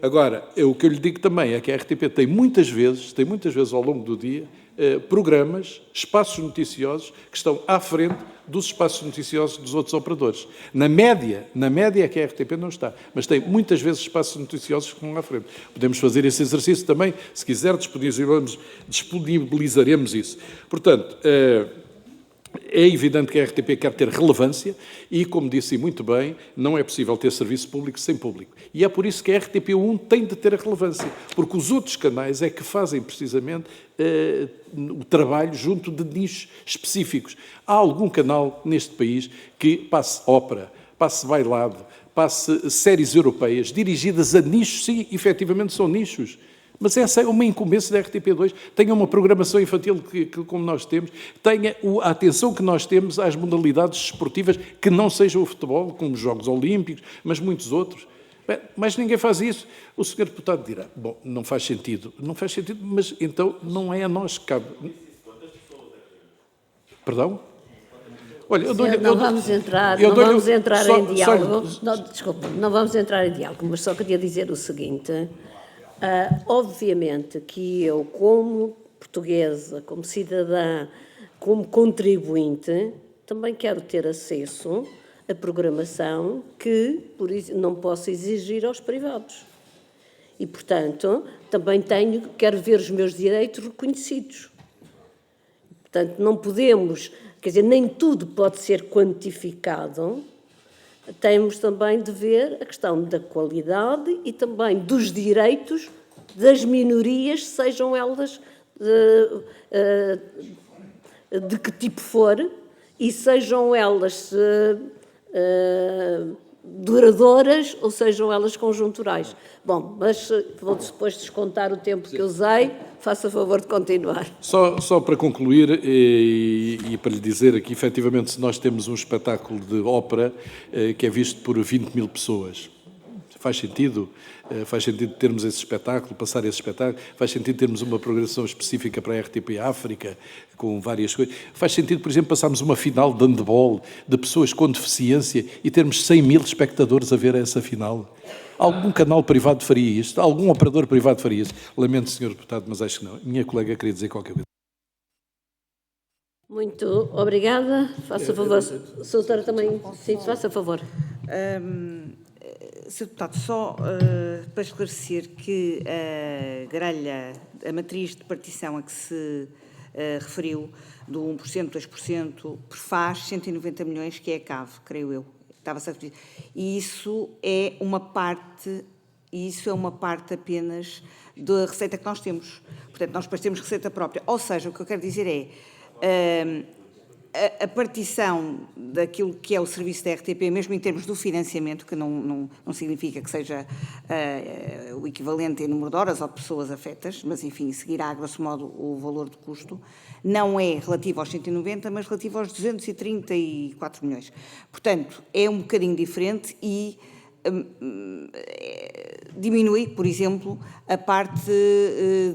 Agora, o que eu lhe digo também é que a RTP tem muitas vezes ao longo do dia, programas, espaços noticiosos que estão à frente dos espaços noticiosos dos outros operadores. Na média é que a RTP não está, mas tem muitas vezes espaços noticiosos que estão à frente. Podemos fazer esse exercício também, se quiser, disponibilizaremos isso. Portanto, é evidente que a RTP quer ter relevância e, como disse muito bem, não é possível ter serviço público sem público. E é por isso que a RTP1 tem de ter a relevância, porque os outros canais é que fazem precisamente o trabalho junto de nichos específicos. Há algum canal neste país que passe ópera, passe bailado, passe séries europeias dirigidas a nichos, sim, efetivamente são nichos. Mas essa é uma incumbência da RTP2. Tenha uma programação infantil como nós temos, tenha a atenção que nós temos às modalidades esportivas que não sejam o futebol, como os Jogos Olímpicos, mas muitos outros. Mas ninguém faz isso. O Sr. Deputado dirá, bom, não faz sentido, mas então não é a nós que cabe. Perdão? Olha, não vamos entrar em diálogo. Desculpa, não vamos entrar em diálogo, mas só queria dizer o seguinte. Obviamente que eu, como portuguesa, como cidadã, como contribuinte, também quero ter acesso a programação que, por isso, não posso exigir aos privados. E, portanto, também quero ver os meus direitos reconhecidos. Portanto, não podemos, quer dizer, nem tudo pode ser quantificado, temos também de ver a questão da qualidade e também dos direitos das minorias, sejam elas de que tipo for, e sejam elas duradouras ou sejam elas conjunturais. Bom, mas vou depois descontar o tempo que usei. Faça favor de continuar. Só para concluir e para lhe dizer que, efetivamente, se nós temos um espetáculo de ópera que é visto por 20 mil pessoas, faz sentido? Faz sentido termos esse espetáculo, passar esse espetáculo? Faz sentido termos uma programação específica para a RTP África, com várias coisas? Faz sentido, por exemplo, passarmos uma final de handball de pessoas com deficiência e termos 100 mil espectadores a ver essa final? Algum canal privado faria isto? Algum operador privado faria isto? Lamento, Sr. Deputado, mas acho que não. Minha colega queria dizer qualquer coisa. Muito obrigada. Faça favor. Sr. Doutora também, sim, faça favor. Sr. Deputado, só para esclarecer que a grelha, a matriz de partição a que se referiu, do 1%, 2%, prefaz 190 milhões, que é a CAV, creio eu. Estava-se a referir. E isso é uma parte apenas da receita que nós temos. Portanto, nós depois temos receita própria. Ou seja, o que eu quero dizer é a partição daquilo que é o serviço da RTP, mesmo em termos do financiamento, que não significa que seja o equivalente em número de horas ou de pessoas afetas, mas, enfim, seguirá, grosso modo, o valor de custo, não é relativo aos 190, mas relativo aos 234 milhões. Portanto, é um bocadinho diferente e diminui, por exemplo, a parte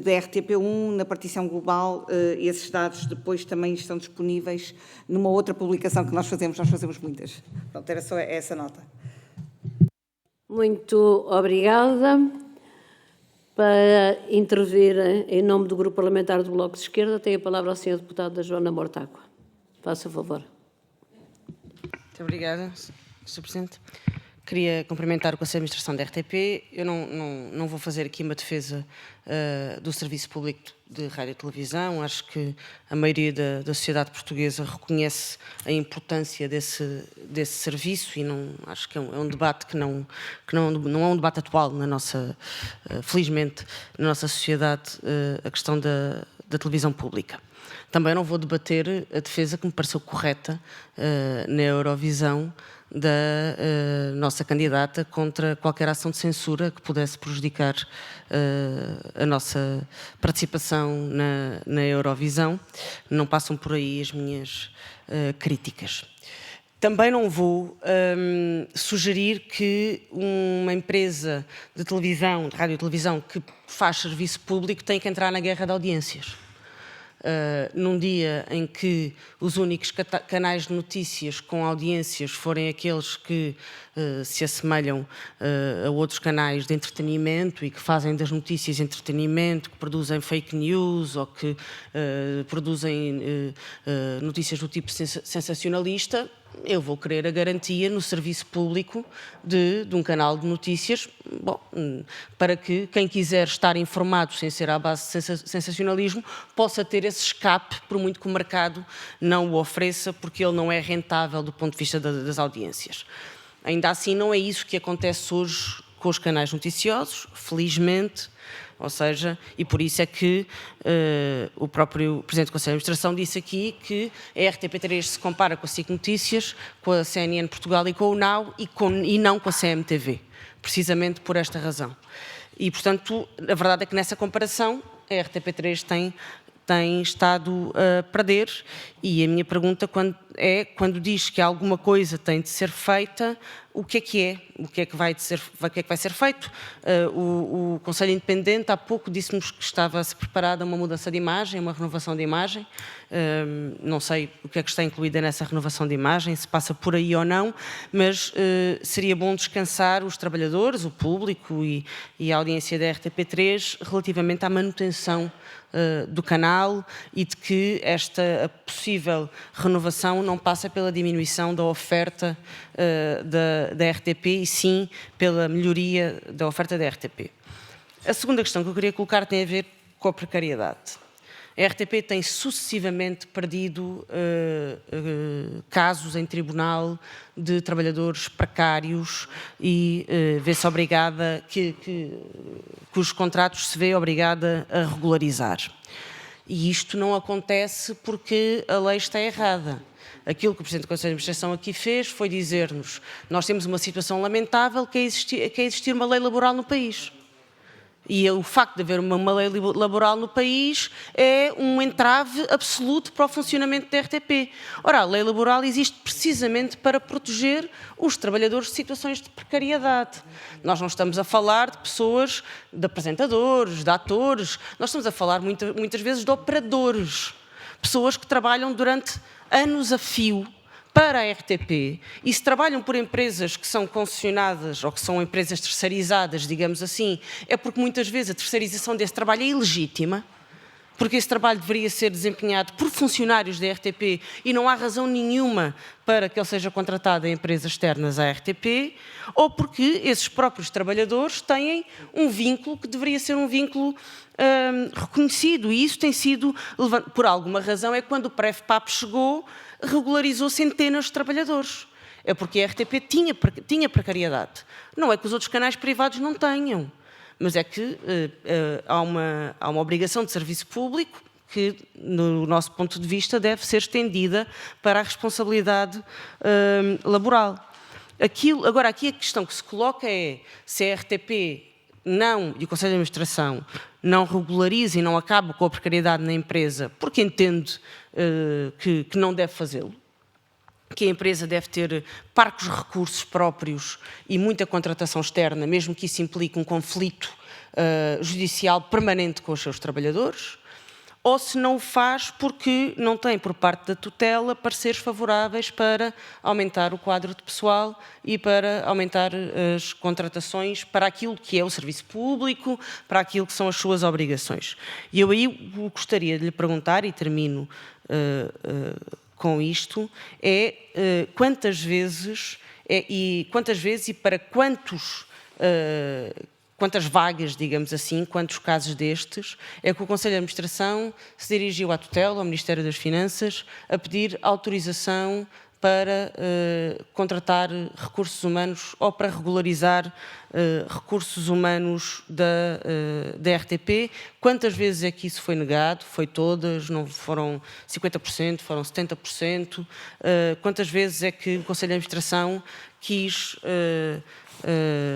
da RTP1 na partição global. Esses dados depois também estão disponíveis numa outra publicação que nós fazemos muitas. Pronto, era só essa nota. Muito obrigada. Para intervir em nome do Grupo Parlamentar do Bloco de Esquerda, tem a palavra o Sr. Deputado Joana Mortágua. Faça favor. Muito obrigada, Sr. Presidente. Queria cumprimentar o Conselho de Administração da RTP. Eu não vou fazer aqui uma defesa do Serviço Público de Rádio e Televisão. Acho que a maioria da sociedade portuguesa reconhece a importância desse serviço e acho que é um debate que não é um debate atual na nossa, felizmente, na nossa sociedade, a questão da televisão pública. Também não vou debater a defesa que me pareceu correta na Eurovisão da nossa candidata contra qualquer ação de censura que pudesse prejudicar a nossa participação na Eurovisão. Não passam por aí as minhas críticas. Também não vou sugerir que uma empresa de televisão, de rádio e televisão, que faz serviço público tem que entrar na guerra de audiências. Num dia em que os únicos canais de notícias com audiências forem aqueles que se assemelham a outros canais de entretenimento e que fazem das notícias entretenimento, que produzem fake news ou que produzem notícias do tipo sensacionalista, eu vou querer a garantia no serviço público de um canal de notícias, para que quem quiser estar informado sem ser à base de sensacionalismo possa ter esse escape, por muito que o mercado não o ofereça, porque ele não é rentável do ponto de vista das audiências. Ainda assim, não é isso que acontece hoje com os canais noticiosos, felizmente. Ou seja, e por isso é que o próprio Presidente do Conselho de Administração disse aqui que a RTP3 se compara com a SIC Notícias, com a CNN Portugal e com o NOW e não com a CMTV, precisamente por esta razão. E, portanto, a verdade é que nessa comparação a RTP3 tem estado a perder, e a minha pergunta quando diz que alguma coisa tem de ser feita, o que é? O que é que vai ser feito? O Conselho Independente há pouco disse-nos que estava-se preparada uma mudança de imagem, uma renovação de imagem. Não sei o que é que está incluída nessa renovação de imagem, se passa por aí ou não, mas seria bom descansar os trabalhadores, o público e a audiência da RTP3 relativamente à manutenção do canal e de que esta possível renovação não passa pela diminuição da oferta da RTP e sim pela melhoria da oferta da RTP. A segunda questão que eu queria colocar tem a ver com a precariedade. A RTP tem sucessivamente perdido casos em tribunal de trabalhadores precários e vê-se obrigada, cujos contratos se vê obrigada a regularizar. E isto não acontece porque a lei está errada. Aquilo que o Presidente do Conselho de Administração aqui fez foi dizer-nos: nós temos uma situação lamentável que é existir uma lei laboral no país. E o facto de haver uma lei laboral no país é um entrave absoluto para o funcionamento da RTP. Ora, a lei laboral existe precisamente para proteger os trabalhadores de situações de precariedade. Nós não estamos a falar de pessoas, de apresentadores, de atores, nós estamos a falar muitas vezes de operadores, pessoas que trabalham durante anos a fio para a RTP, e se trabalham por empresas que são concessionadas ou que são empresas terceirizadas, digamos assim, é porque muitas vezes a terceirização desse trabalho é ilegítima, porque esse trabalho deveria ser desempenhado por funcionários da RTP e não há razão nenhuma para que ele seja contratado em empresas externas à RTP, ou porque esses próprios trabalhadores têm um vínculo que deveria ser um vínculo reconhecido, e isso tem sido, por alguma razão, é quando o PREF-PAP chegou, regularizou centenas de trabalhadores. É porque a RTP tinha precariedade. Não é que os outros canais privados não tenham, mas é que há uma obrigação de serviço público que, no nosso ponto de vista, deve ser estendida para a responsabilidade laboral. Agora, aqui a questão que se coloca é se a RTP e o Conselho de Administração não regulariza e não acaba com a precariedade na empresa, porque entende que não deve fazê-lo, que a empresa deve ter parcos recursos próprios e muita contratação externa, mesmo que isso implique um conflito judicial permanente com os seus trabalhadores, ou se não o faz porque não tem, por parte da tutela, pareceres favoráveis para aumentar o quadro de pessoal e para aumentar as contratações para aquilo que é o serviço público, para aquilo que são as suas obrigações. E eu aí gostaria de lhe perguntar, e termino com isto, quantas vezes e para quantas vagas, digamos assim, quantos casos destes, é que o Conselho de Administração se dirigiu à tutela, ao Ministério das Finanças, a pedir autorização para contratar recursos humanos ou para regularizar recursos humanos da RTP. Quantas vezes é que isso foi negado? Foi todas? Não foram 50%? Foram 70%? Quantas vezes é que o Conselho de Administração quis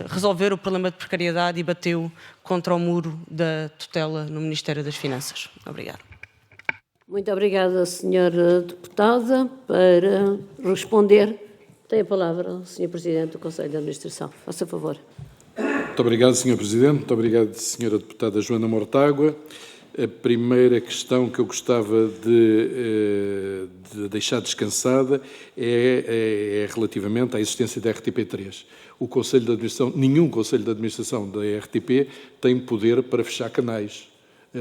resolver o problema de precariedade e bateu contra o muro da tutela no Ministério das Finanças? Obrigada. Muito obrigada, Sra. Deputada. Para responder, tem a palavra o Sr. Presidente do Conselho de Administração. Faça favor. Muito obrigado, Sr. Presidente. Muito obrigado, Sra. Deputada Joana Mortágua. A primeira questão que eu gostava de deixar descansada é relativamente à existência da RTP3. O Conselho de Administração, nenhum Conselho de Administração da RTP tem poder para fechar canais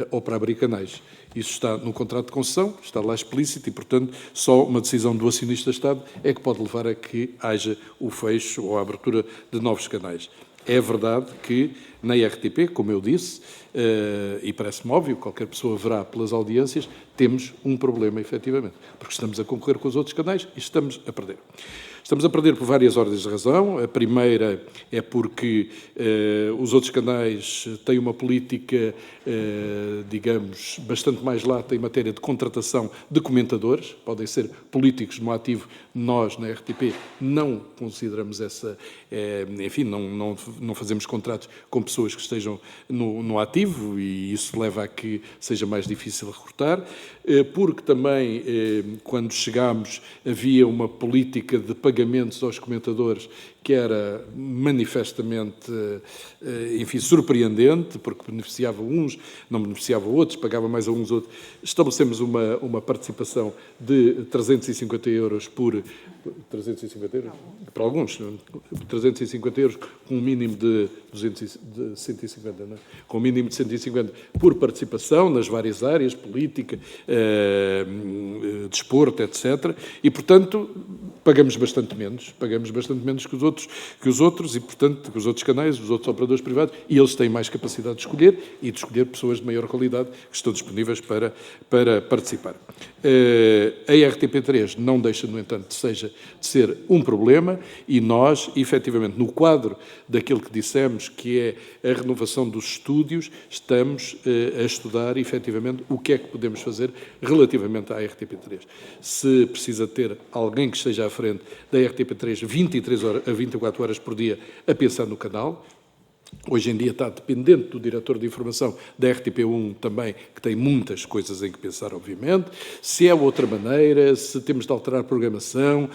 ou para abrir canais. Isso está no contrato de concessão, está lá explícito e, portanto, só uma decisão do acionista-Estado é que pode levar a que haja o fecho ou a abertura de novos canais. É verdade que na RTP, como eu disse, e parece-me óbvio, qualquer pessoa verá pelas audiências, temos um problema, efetivamente, porque estamos a concorrer com os outros canais e estamos a perder. Estamos a perder por várias ordens de razão. A primeira é porque os outros canais têm uma política, digamos, bastante mais lata em matéria de contratação de comentadores. Podem ser políticos no ativo. Nós, na RTP, não consideramos essa... enfim, não fazemos contratos com pessoas que estejam no ativo e isso leva a que seja mais difícil recrutar. Porque também, quando chegámos, havia uma política de pagamentos aos comentadores que era manifestamente, enfim, surpreendente, porque beneficiava uns, não beneficiava outros, pagava mais a uns outros. Estabelecemos uma participação de 350 euros por... 350 euros? Para alguns, 350 euros com um mínimo de 150, não é? Com um mínimo de 150 por participação nas várias áreas, política, desporto, etc. E, portanto, pagamos bastante menos que os outros e, portanto, que os outros canais, os outros operadores privados, e eles têm mais capacidade de escolher e de escolher pessoas de maior qualidade que estão disponíveis para participar. A RTP3 não deixa, no entanto, de ser um problema e nós, efetivamente, no quadro daquilo que dissemos, que é a renovação dos estúdios, estamos a estudar, efetivamente, o que é que podemos fazer relativamente à RTP3. Se precisa ter alguém que esteja à frente da RTP3 24 horas por dia a pensar no canal. Hoje em dia está dependente do diretor de informação da RTP1 também, que tem muitas coisas em que pensar, obviamente. Se é outra maneira, se temos de alterar a programação,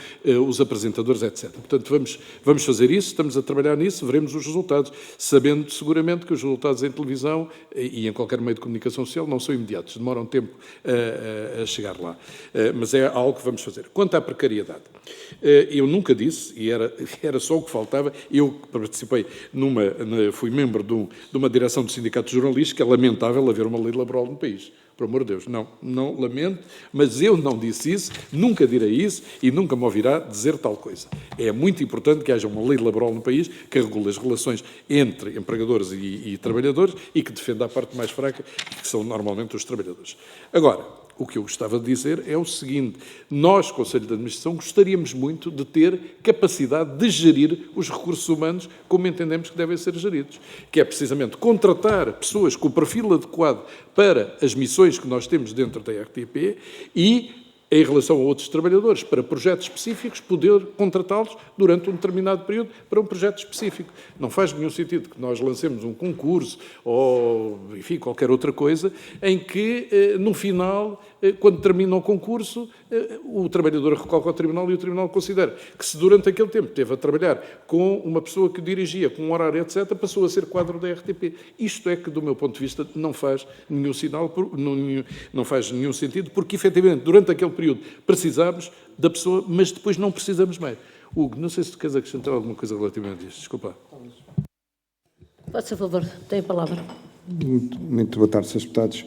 os apresentadores, etc. Portanto, vamos fazer isso, estamos a trabalhar nisso, veremos os resultados, sabendo seguramente que os resultados em televisão e em qualquer meio de comunicação social não são imediatos, demoram tempo a chegar lá. Mas é algo que vamos fazer. Quanto à precariedade, eu nunca disse, e era só o que faltava, eu participei fui membro de uma direção do Sindicato de Jornalistas, que é lamentável haver uma lei laboral no país. Por amor de Deus, não lamento, mas eu não disse isso, nunca direi isso e nunca me ouvirá dizer tal coisa. É muito importante que haja uma lei laboral no país que regule as relações entre empregadores e trabalhadores e que defenda a parte mais fraca, que são normalmente os trabalhadores. Agora, o que eu gostava de dizer é o seguinte: nós, Conselho de Administração, gostaríamos muito de ter capacidade de gerir os recursos humanos como entendemos que devem ser geridos, que é precisamente contratar pessoas com o perfil adequado para as missões que nós temos dentro da RTP e, em relação a outros trabalhadores, para projetos específicos, poder contratá-los durante um determinado período para um projeto específico. Não faz nenhum sentido que nós lancemos um concurso ou, enfim, qualquer outra coisa, em que, no final, quando termina o concurso, o trabalhador recorre ao Tribunal e o Tribunal considera que, se durante aquele tempo esteve a trabalhar com uma pessoa que dirigia, com um horário, etc., passou a ser quadro da RTP. Isto é que, do meu ponto de vista, não faz nenhum não faz nenhum sentido, porque, efetivamente, durante aquele período precisamos da pessoa, mas depois não precisamos mais. Hugo, não sei se tu queres acrescentar alguma coisa relativamente a isto. Desculpa. Faça favor, tem a palavra. Muito boa tarde, Srs. Deputados.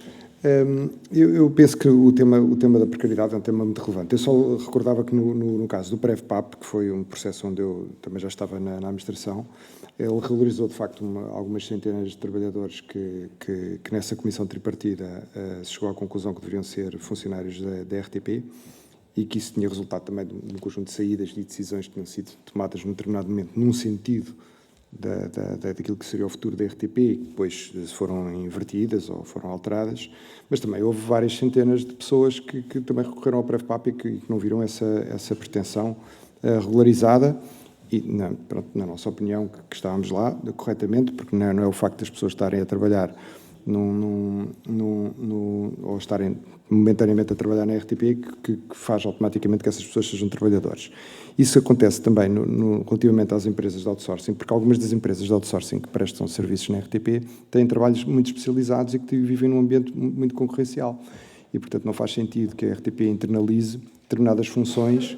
Eu penso que o tema da precariedade é um tema muito relevante. Eu só recordava que no caso do PREVPAP, que foi um processo onde eu também já estava na administração, ele regularizou de facto algumas centenas de trabalhadores que nessa comissão tripartida se chegou à conclusão que deveriam ser funcionários da RTP e que isso tinha resultado também de um conjunto de saídas e decisões que tinham sido tomadas num determinado momento num sentido daquilo que seria o futuro da RTP, que depois foram invertidas ou foram alteradas, mas também houve várias centenas de pessoas que também recorreram ao PREVPAP e que não viram essa pretensão regularizada e, na nossa opinião, que estávamos lá corretamente, porque não é o facto das pessoas estarem a trabalhar ou estarem momentaneamente a trabalhar na RTP que faz automaticamente que essas pessoas sejam trabalhadores. Isso acontece também relativamente às empresas de outsourcing, porque algumas das empresas de outsourcing que prestam serviços na RTP têm trabalhos muito especializados e que vivem num ambiente muito concorrencial. E, portanto, não faz sentido que a RTP internalize determinadas funções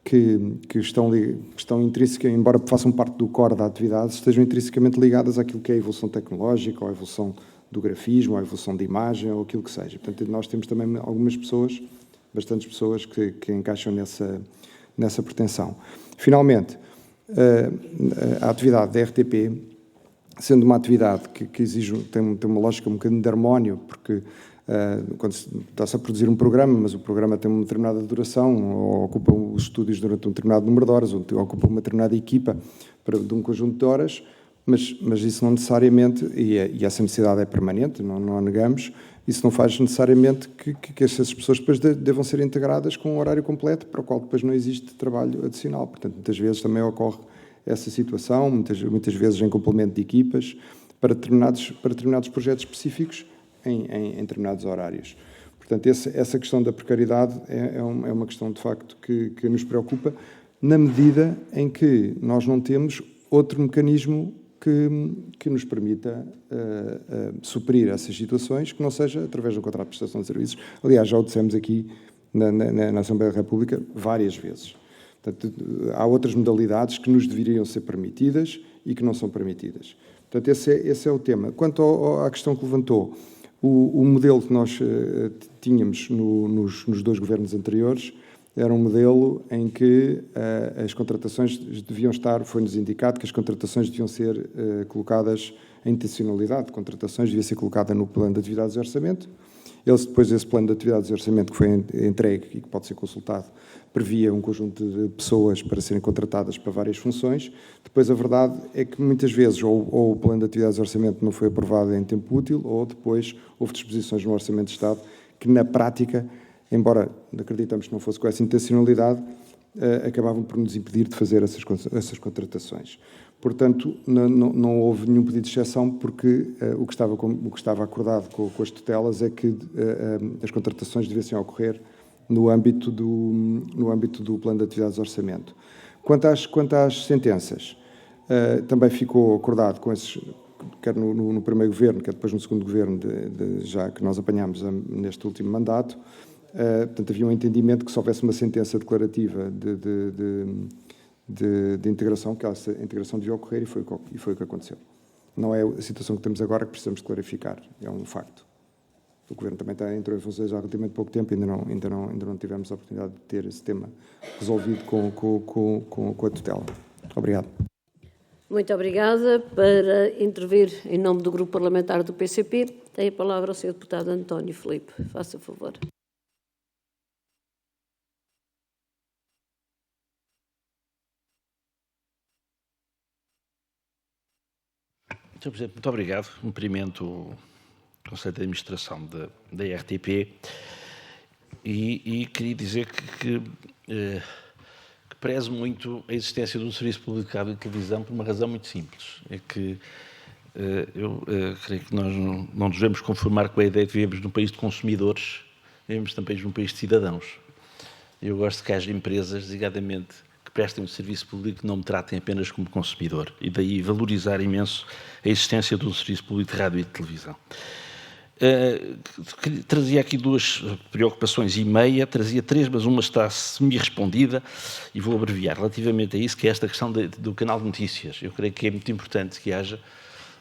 que estão intrínsecas, embora façam parte do core da atividade, estejam intrinsecamente ligadas àquilo que é a evolução tecnológica, ou a evolução do grafismo, ou a evolução da imagem, ou aquilo que seja. Portanto, nós temos também algumas pessoas, bastantes pessoas, que encaixam nessa pretensão. Finalmente, a atividade da RTP, sendo uma atividade que exige, tem uma lógica um bocadinho de harmónio, porque quando está-se a produzir um programa, mas o programa tem uma determinada duração, ou ocupa os estúdios durante um determinado número de horas, ou ocupa uma determinada equipa de um conjunto de horas, mas isso não necessariamente, e essa necessidade é permanente, não a negamos, isso não faz necessariamente que essas pessoas depois devam ser integradas com um horário completo, para o qual depois não existe trabalho adicional. Portanto, muitas vezes também ocorre essa situação, muitas vezes em complemento de equipas, para determinados projetos específicos, em determinados horários. Portanto, essa questão da precariedade é uma questão, de facto, que nos preocupa, na medida em que nós não temos outro mecanismo que nos permita suprir essas situações, que não seja através do contrato de prestação de serviços. Aliás, já o dissemos aqui na Assembleia da República várias vezes. Portanto, há outras modalidades que nos deveriam ser permitidas e que não são permitidas. Portanto, esse é o tema. Quanto à questão que levantou, o modelo que nós tínhamos nos dois governos anteriores era um modelo em que as contratações deviam estar, foi-nos indicado que as contratações deviam ser colocadas, a intencionalidade de contratações devia ser colocada no plano de atividades de orçamento. Depois esse plano de atividades de orçamento que foi entregue e que pode ser consultado, previa um conjunto de pessoas para serem contratadas para várias funções. Depois a verdade é que muitas vezes ou o plano de atividades de orçamento não foi aprovado em tempo útil, ou depois houve disposições no Orçamento de Estado que na prática, embora acreditamos que não fosse com essa intencionalidade, acabavam por nos impedir de fazer essas contratações. Portanto, não houve nenhum pedido de exceção, porque o que estava acordado com as tutelas é que as contratações devessem ocorrer no âmbito do plano de atividades de orçamento. Quanto às sentenças, também ficou acordado com esses, quer no primeiro governo, quer depois no segundo governo, já que nós apanhámos neste último mandato. Portanto, havia um entendimento que se houvesse uma sentença declarativa de integração, que essa integração devia ocorrer, e foi o que aconteceu. Não é a situação que temos agora que precisamos de clarificar, é um facto. O Governo também entrou em funções há relativamente pouco tempo, ainda não tivemos a oportunidade de ter esse tema resolvido com a tutela. Obrigado. Muito obrigada. Para intervir em nome do Grupo Parlamentar do PCP, tem a palavra o Sr. Deputado António Filipe. Faça favor. Sr. Presidente, muito obrigado. Cumprimento o Conselho de Administração da RTP e queria dizer que prezo muito a existência do Serviço Público de Rádio e Televisão por uma razão muito simples. É que eu creio que nós não nos devemos conformar com a ideia de que vivemos num país de consumidores, vivemos também num país de cidadãos. Eu gosto que haja empresas, designadamente, que prestem um serviço público que não me tratem apenas como consumidor, e daí valorizar imenso a existência do Serviço Público de Rádio e de Televisão. Trazia aqui 2 preocupações e meia, trazia 3, mas uma está semi-respondida e vou abreviar relativamente a isso, que é esta questão do canal de notícias. Eu creio que é muito importante que haja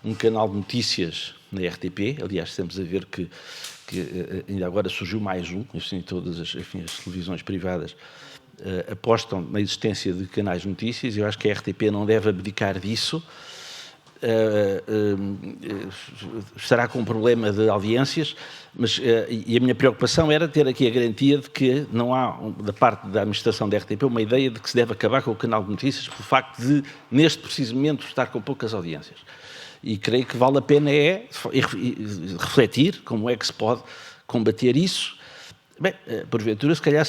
um canal de notícias na RTP. Aliás, estamos a ver que ainda agora surgiu mais um, assim, todas as televisões privadas apostam na existência de canais de notícias, e eu acho que a RTP não deve abdicar disso. Estará com um problema de audiências, mas e a minha preocupação era ter aqui a garantia de que não há, da parte da administração da RTP, uma ideia de que se deve acabar com o canal de notícias pelo facto de, neste preciso momento, estar com poucas audiências. E creio que vale a pena refletir como é que se pode combater isso. Bem, porventura, se calhar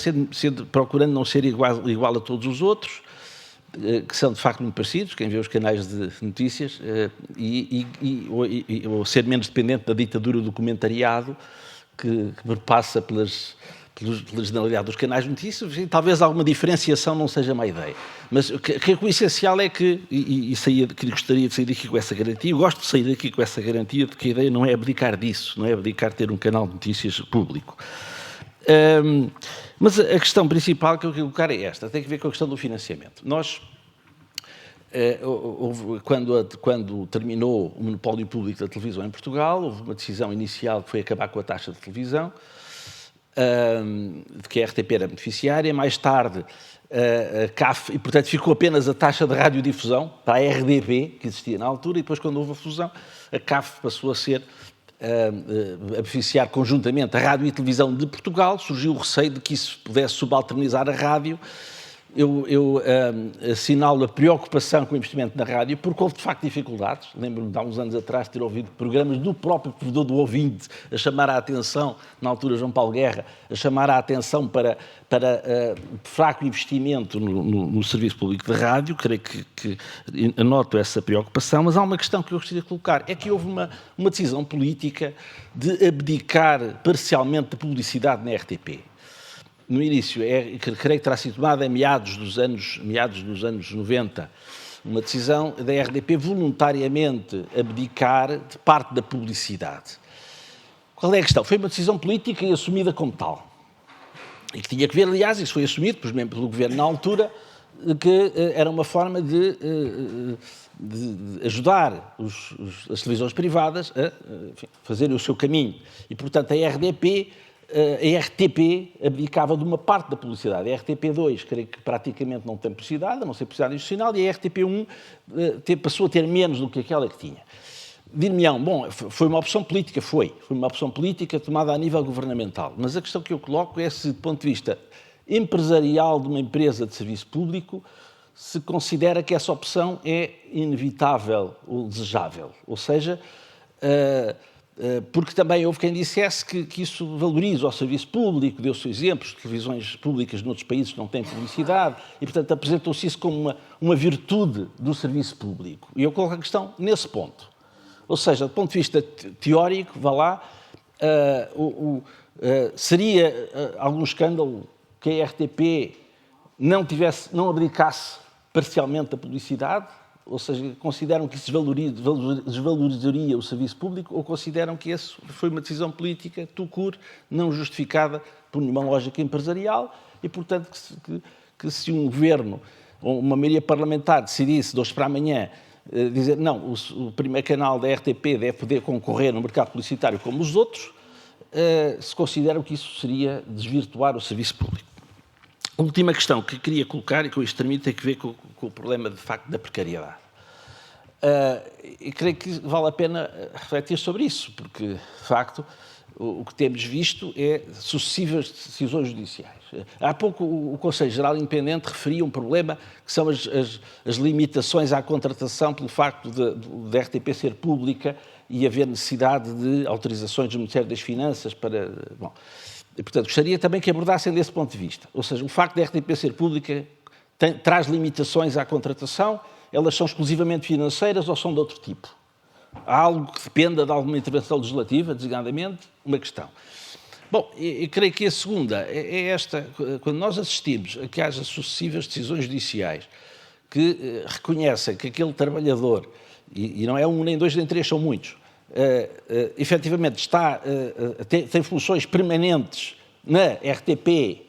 procurando não ser igual a todos os outros, que são de facto muito parecidos, quem vê os canais de notícias, ou ser menos dependente da ditadura do comentariado que passa pela generalidade dos canais de notícias, e talvez alguma diferenciação não seja má ideia. Mas o essencial é que, gostaria de sair daqui com essa garantia, eu gosto de sair daqui com essa garantia de que a ideia não é abdicar disso, não é abdicar de ter um canal de notícias público. Mas a questão principal que eu quero colocar é esta, tem a ver com a questão do financiamento. Nós, quando terminou o monopólio público da televisão em Portugal, houve uma decisão inicial que foi acabar com a taxa de televisão, de que a RTP era beneficiária. Mais tarde, a CAF, e portanto ficou apenas a taxa de radiodifusão para a RDP, que existia na altura, e depois, quando houve a fusão, a CAF passou a ser a beneficiar conjuntamente a Rádio e Televisão de Portugal. Surgiu o receio de que isso pudesse subalternizar a rádio. Eu assinalo a preocupação com o investimento na rádio, porque houve de facto dificuldades. Lembro-me de há uns anos atrás ter ouvido programas do próprio provedor do ouvinte a chamar a atenção, na altura João Paulo Guerra, a chamar a atenção para fraco investimento no serviço público de rádio. Creio que anoto essa preocupação, mas há uma questão que eu gostaria de colocar, é que houve uma decisão política de abdicar parcialmente da publicidade na RTP. No início, creio que terá sido tomada em meados dos anos 90, uma decisão da RDP voluntariamente abdicar de parte da publicidade. Qual é a questão? Foi uma decisão política e assumida como tal. E que tinha que ver, aliás, isso foi assumido pelo Governo na altura, que era uma forma de ajudar as televisões privadas a fazerem o seu caminho. E, portanto, a RDP a RTP abdicava de uma parte da publicidade. A RTP2, creio que praticamente não tem publicidade, a não ser publicidade institucional, e a RTP1 passou a ter menos do que aquela que tinha. Dir-me-ão, bom, foi uma opção política, foi uma opção política tomada a nível governamental, mas a questão que eu coloco é se, do ponto de vista empresarial de uma empresa de serviço público, se considera que essa opção é inevitável ou desejável. Ou seja, porque também houve quem dissesse que isso valoriza o serviço público, deu-se exemplos de televisões públicas noutros países que não têm publicidade, e, portanto, apresentou-se isso como uma virtude do serviço público. E eu coloco a questão nesse ponto. Ou seja, do ponto de vista teórico, vá lá, seria algum escândalo que a RTP não abdicasse parcialmente da publicidade? Ou seja, consideram que isso desvalorizaria o serviço público ou consideram que isso foi uma decisão política, tout court, não justificada por nenhuma lógica empresarial e, portanto, que se um governo ou uma maioria parlamentar decidisse de hoje para amanhã dizer não, o primeiro canal da RTP deve poder concorrer no mercado publicitário como os outros, se consideram que isso seria desvirtuar o serviço público. A última questão que queria colocar, e com isto termino, tem que ver com o problema, de facto, da precariedade. E creio que vale a pena refletir sobre isso, porque, de facto, o que temos visto é sucessivas decisões judiciais. Há pouco o Conselho Geral Independente referia um problema que são as limitações à contratação pelo facto da RTP ser pública e haver necessidade de autorizações do Ministério das Finanças para... Bom, e, portanto, gostaria também que abordassem desse ponto de vista. Ou seja, o facto da RTP ser pública traz limitações à contratação, elas são exclusivamente financeiras ou são de outro tipo? Há algo que dependa de alguma intervenção legislativa, designadamente? Uma questão. Bom, e creio que a segunda é esta, quando nós assistimos a que haja sucessivas decisões judiciais que reconhecem que aquele trabalhador, e não é um, nem dois, nem três, são muitos, efetivamente tem funções permanentes na RTP,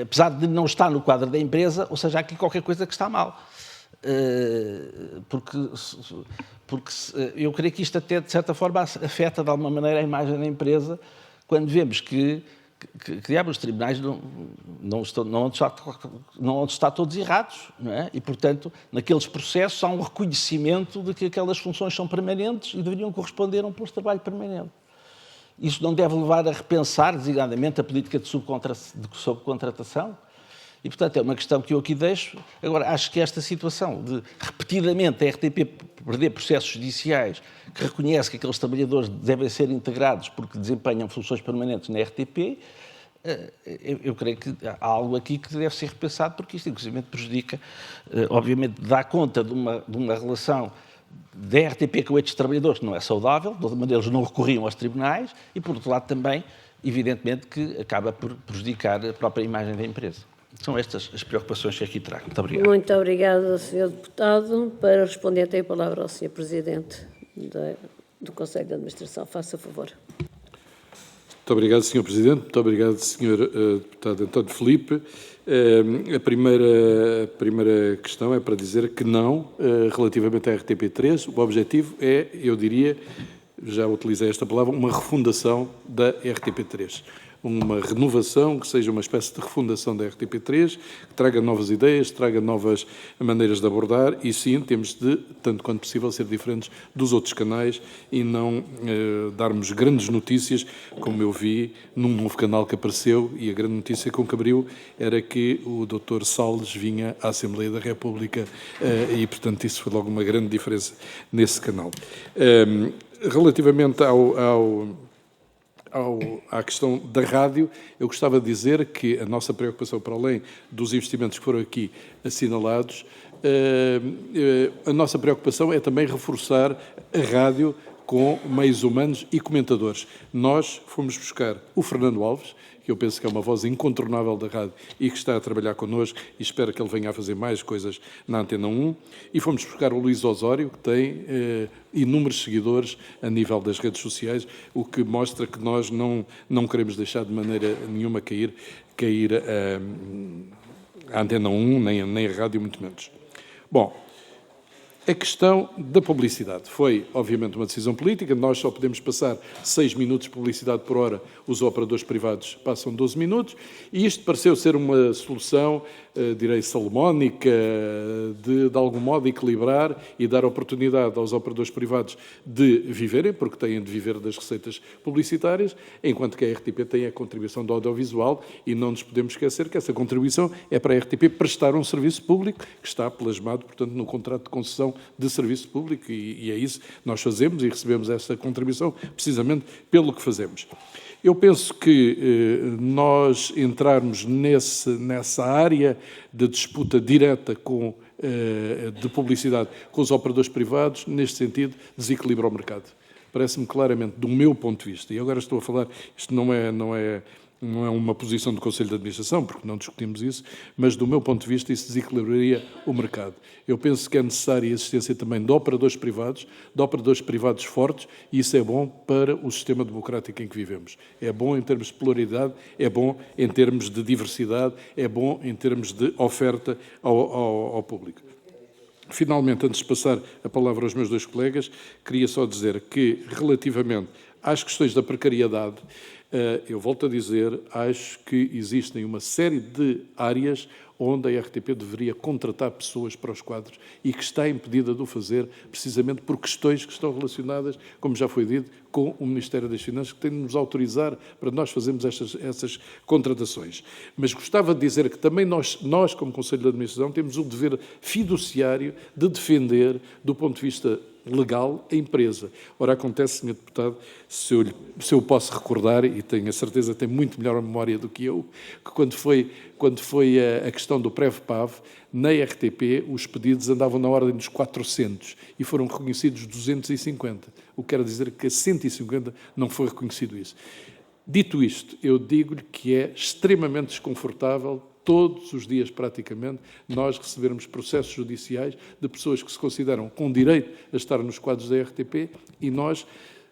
apesar de não estar no quadro da empresa, ou seja, há aqui qualquer coisa que está mal. Porque eu creio que isto até, de certa forma, afeta de alguma maneira a imagem da empresa, quando vemos que os tribunais não estão todos errados, não é? E, portanto, naqueles processos há um reconhecimento de que aquelas funções são permanentes e deveriam corresponder a um posto de trabalho permanente. Isso não deve levar a repensar, designadamente, a política de subcontratação? E, portanto, é uma questão que eu aqui deixo. Agora, acho que esta situação de, repetidamente, a RTP perder processos judiciais que reconhece que aqueles trabalhadores devem ser integrados porque desempenham funções permanentes na RTP, eu creio que há algo aqui que deve ser repensado, porque isto, inclusive, prejudica, obviamente, dá conta de uma relação da RTP com estes trabalhadores que não é saudável, de outra maneira eles não recorriam aos tribunais, e, por outro lado, também, evidentemente, que acaba por prejudicar a própria imagem da empresa. São estas as preocupações que aqui trago. Muito obrigado. Muito obrigada, Sr. Deputado. Para responder, tem a palavra ao Sr. Presidente do Conselho de Administração. Faça favor. Muito obrigado, Sr. Presidente. Muito obrigado, Sr. Deputado António Filipe. A primeira questão é para dizer que não, relativamente à RTP3, o objetivo é, eu diria, já utilizei esta palavra, uma refundação da RTP3. Uma renovação, que seja uma espécie de refundação da RTP3, que traga novas ideias, traga novas maneiras de abordar e, sim, temos de, tanto quanto possível, ser diferentes dos outros canais e não darmos grandes notícias, como eu vi num novo canal que apareceu, e a grande notícia com que abriu era que o Dr. Salles vinha à Assembleia da República e, portanto, isso foi logo uma grande diferença nesse canal. Relativamente à questão da rádio, eu gostava de dizer que a nossa preocupação, para além dos investimentos que foram aqui assinalados, a nossa preocupação é também reforçar a rádio com meios humanos e comentadores. Nós fomos buscar o Fernando Alves, que eu penso que é uma voz incontornável da rádio e que está a trabalhar connosco, e espero que ele venha a fazer mais coisas na Antena 1, e fomos buscar o Luís Osório, que tem inúmeros seguidores a nível das redes sociais, o que mostra que nós não queremos deixar de maneira nenhuma cair a Antena 1, nem a rádio, muito menos. Bom, A questão da publicidade foi, obviamente, uma decisão política. Nós só podemos passar 6 minutos de publicidade por hora, os operadores privados passam 12 minutos, e isto pareceu ser uma solução, direi, salomónica, de algum modo equilibrar e dar oportunidade aos operadores privados de viverem, porque têm de viver das receitas publicitárias, enquanto que a RTP tem a contribuição do audiovisual, e não nos podemos esquecer que essa contribuição é para a RTP prestar um serviço público que está plasmado, portanto, no contrato de concessão de serviço público, e é isso que nós fazemos e recebemos essa contribuição precisamente pelo que fazemos. Eu penso que nós entrarmos nessa área de disputa direta de publicidade com os operadores privados, neste sentido, desequilibra o mercado. Parece-me claramente, do meu ponto de vista, e agora estou a falar, isto não é uma posição do Conselho de Administração, porque não discutimos isso, mas do meu ponto de vista isso desequilibraria o mercado. Eu penso que é necessária a existência também de operadores privados fortes, e isso é bom para o sistema democrático em que vivemos. É bom em termos de pluralidade, é bom em termos de diversidade, é bom em termos de oferta ao público. Finalmente, antes de passar a palavra aos meus dois colegas, queria só dizer que, relativamente às questões da precariedade, eu volto a dizer, acho que existem uma série de áreas onde a RTP deveria contratar pessoas para os quadros e que está impedida de o fazer precisamente por questões que estão relacionadas, como já foi dito, com o Ministério das Finanças, que tem de nos autorizar para nós fazermos essas contratações. Mas gostava de dizer que também nós, como Conselho de Administração, temos o dever fiduciário de defender, do ponto de vista legal, a empresa. Ora, acontece, Sr. Deputado, se eu posso recordar, e tenho a certeza que tem muito melhor memória do que eu, que quando foi a questão do PREV-PAV, na RTP os pedidos andavam na ordem dos 400 e foram reconhecidos 250. O que quer dizer que a 150 não foi reconhecido isso. Dito isto, eu digo-lhe que é extremamente desconfortável todos os dias, praticamente, nós recebermos processos judiciais de pessoas que se consideram com direito a estar nos quadros da RTP e nós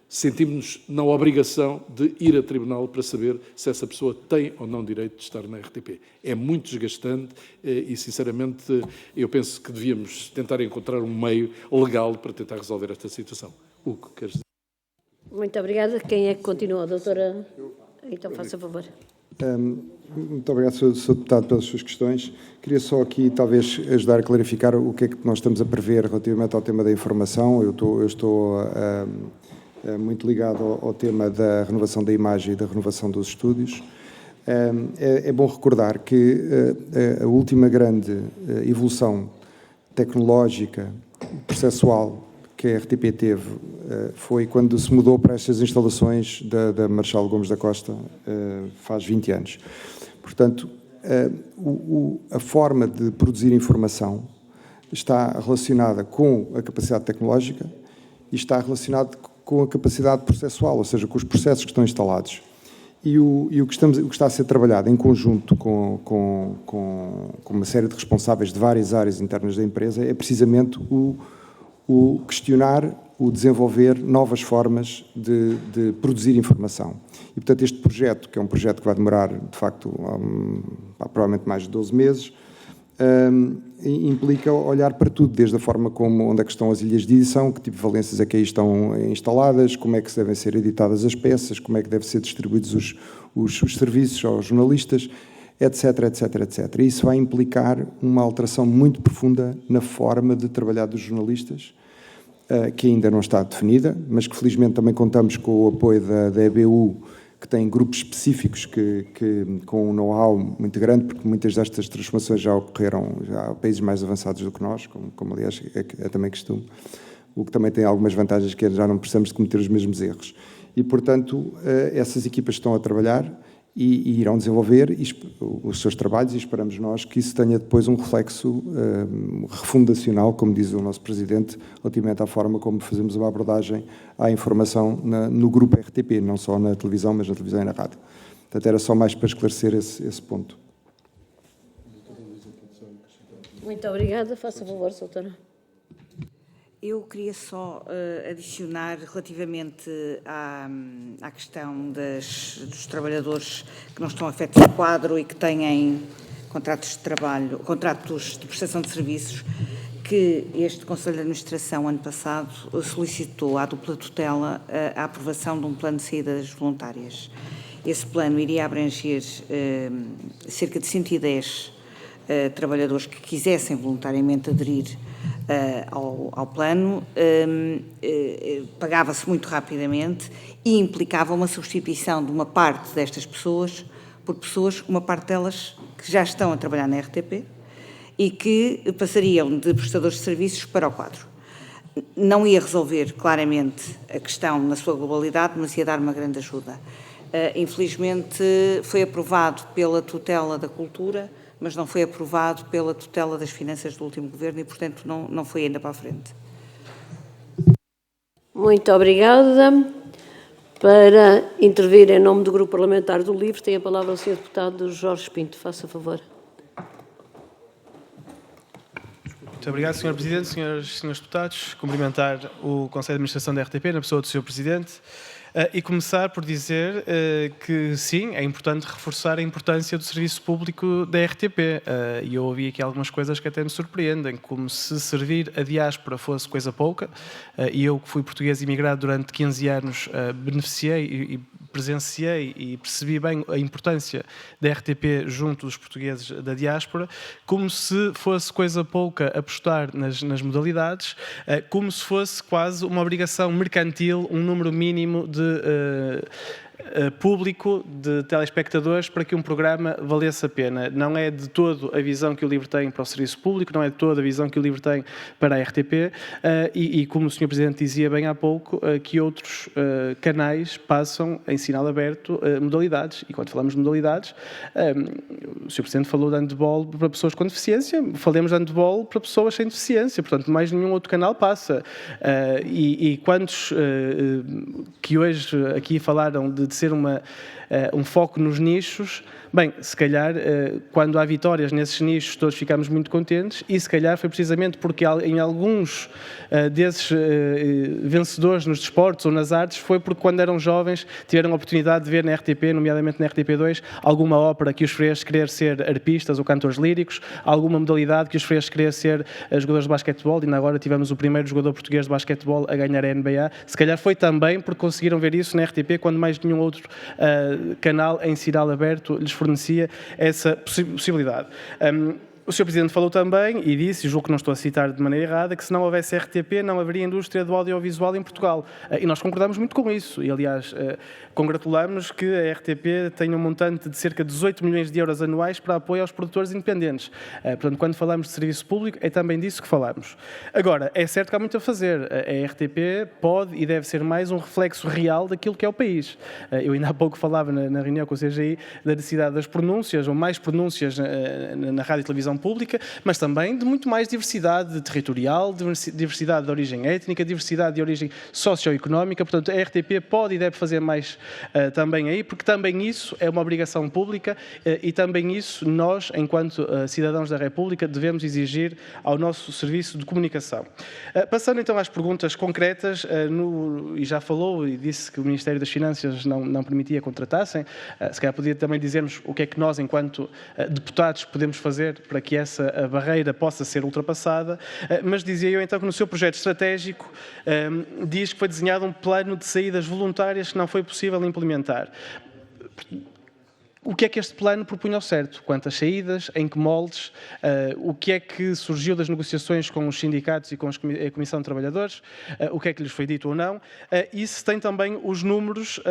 sentimos-nos na obrigação de ir a tribunal para saber se essa pessoa tem ou não direito de estar na RTP. É muito desgastante e, sinceramente, eu penso que devíamos tentar encontrar um meio legal para tentar resolver esta situação. Hugo, queres dizer? Muito obrigada. Quem é que continua, doutora? Então, faça favor. Muito obrigado, Sr. Deputado, pelas suas questões. Queria só aqui, talvez, ajudar a clarificar o que é que nós estamos a prever relativamente ao tema da informação. Eu estou muito ligado ao tema da renovação da imagem e da renovação dos estúdios. É bom recordar que a última grande evolução tecnológica, processual, que a RTP teve foi quando se mudou para estas instalações da Marechal Gomes da Costa, faz 20 anos. Portanto, a forma de produzir informação está relacionada com a capacidade tecnológica e está relacionada com a capacidade processual, ou seja, com os processos que estão instalados. E o que está a ser trabalhado em conjunto com uma série de responsáveis de várias áreas internas da empresa é precisamente o questionar, o desenvolver novas formas de produzir informação. E, portanto, este projeto, que é um projeto que vai demorar, de facto, provavelmente mais de 12 meses, implica olhar para tudo, desde a forma onde é que estão as ilhas de edição, que tipo de valências é que aí estão instaladas, como é que devem ser editadas as peças, como é que devem ser distribuídos os serviços aos jornalistas, etc, etc, etc. E isso vai implicar uma alteração muito profunda na forma de trabalhar dos jornalistas, que ainda não está definida, mas que felizmente também contamos com o apoio da EBU, que tem grupos específicos com um know-how muito grande, porque muitas destas transformações já ocorreram a países mais avançados do que nós, como aliás é também costume, o que também tem algumas vantagens, que já não precisamos de cometer os mesmos erros. E, portanto, essas equipas estão a trabalhar e irão desenvolver os seus trabalhos, e esperamos nós que isso tenha depois um reflexo refundacional, como diz o nosso Presidente, relativamente à forma como fazemos uma abordagem à informação no grupo RTP, não só na televisão, mas na televisão e na rádio. Portanto, era só mais para esclarecer esse ponto. Muito obrigada. Faça favor, doutora. Eu queria só adicionar relativamente à questão dos trabalhadores que não estão afetos ao quadro e que têm contratos de trabalho, contratos de prestação de serviços, que este Conselho de Administração, ano passado, solicitou à dupla tutela a aprovação de um plano de saídas voluntárias. Esse plano iria abranger cerca de 110 trabalhadores que quisessem voluntariamente aderir ao plano, pagava-se muito rapidamente e implicava uma substituição de uma parte destas pessoas por pessoas, uma parte delas que já estão a trabalhar na RTP e que passariam de prestadores de serviços para o quadro. Não ia resolver claramente a questão na sua globalidade, mas ia dar uma grande ajuda. Infelizmente foi aprovado pela tutela da cultura, mas não foi aprovado pela tutela das finanças do último governo e, portanto, não foi ainda para a frente. Muito obrigada. Para intervir em nome do Grupo Parlamentar do LIVRE, tem a palavra o Sr. Deputado Jorge Pinto. Faça favor. Muito obrigado, Sr. Presidente, Senhoras e Senhores Deputados. Cumprimentar o Conselho de Administração da RTP, na pessoa do Sr. Presidente, e começar por dizer que, sim, é importante reforçar a importância do serviço público da RTP. E eu ouvi aqui algumas coisas que até me surpreendem, como se servir a diáspora fosse coisa pouca. E eu, que fui português imigrado durante 15 anos, beneficiei e presenciei e percebi bem a importância da RTP junto dos portugueses da diáspora, como se fosse coisa pouca apostar nas modalidades, como se fosse quase uma obrigação mercantil, um número mínimo de público, de telespectadores, para que um programa valesse a pena. Não é de todo a visão que o LIVRE tem para o serviço público, não é de toda a visão que o LIVRE tem para a RTP e como o Sr. Presidente dizia bem há pouco, que outros canais passam em sinal aberto modalidades. E quando falamos de modalidades, o Sr. Presidente falou de handball para pessoas com deficiência, falemos de handball para pessoas sem deficiência, portanto, mais nenhum outro canal passa. E quantos que hoje aqui falaram de ser um foco nos nichos, bem, se calhar quando há vitórias nesses nichos todos ficamos muito contentes e se calhar foi precisamente porque em alguns desses vencedores nos desportos ou nas artes foi porque quando eram jovens tiveram a oportunidade de ver na RTP, nomeadamente na RTP2, alguma ópera que os fez querer ser arpistas ou cantores líricos, alguma modalidade que os fez querer ser jogadores de basquetebol, e ainda agora tivemos o primeiro jogador português de basquetebol a ganhar a NBA, se calhar foi também porque conseguiram ver isso na RTP quando mais nenhum outro canal em sinal aberto lhes fornecia essa possibilidade. O Sr. Presidente falou também, e disse, e julgo que não estou a citar de maneira errada, que se não houvesse RTP não haveria indústria do audiovisual em Portugal. E nós concordamos muito com isso. E, aliás, congratulamos que a RTP tenha um montante de cerca de 18 milhões de euros anuais para apoio aos produtores independentes. Portanto, quando falamos de serviço público, é também disso que falamos. Agora, é certo que há muito a fazer. A RTP pode e deve ser mais um reflexo real daquilo que é o país. Eu ainda há pouco falava na reunião com o CGI da necessidade das pronúncias, ou mais pronúncias na rádio e televisão pública, mas também de muito mais diversidade territorial, diversidade de origem étnica, diversidade de origem socioeconómica. Portanto, a RTP pode e deve fazer mais também aí, porque também isso é uma obrigação pública e também isso nós, enquanto cidadãos da República, devemos exigir ao nosso serviço de comunicação. Passando então às perguntas concretas, e já falou e disse que o Ministério das Finanças não permitia que contratassem, se calhar podia também dizermos o que é que nós, enquanto deputados, podemos fazer para que essa barreira possa ser ultrapassada, mas dizia eu então que no seu projeto estratégico diz que foi desenhado um plano de saídas voluntárias que não foi possível implementar. O que é que este plano propunha ao certo? Quantas saídas? Em que moldes? O que é que surgiu das negociações com os sindicatos e com a Comissão de Trabalhadores? O que é que lhes foi dito ou não? E se tem também os números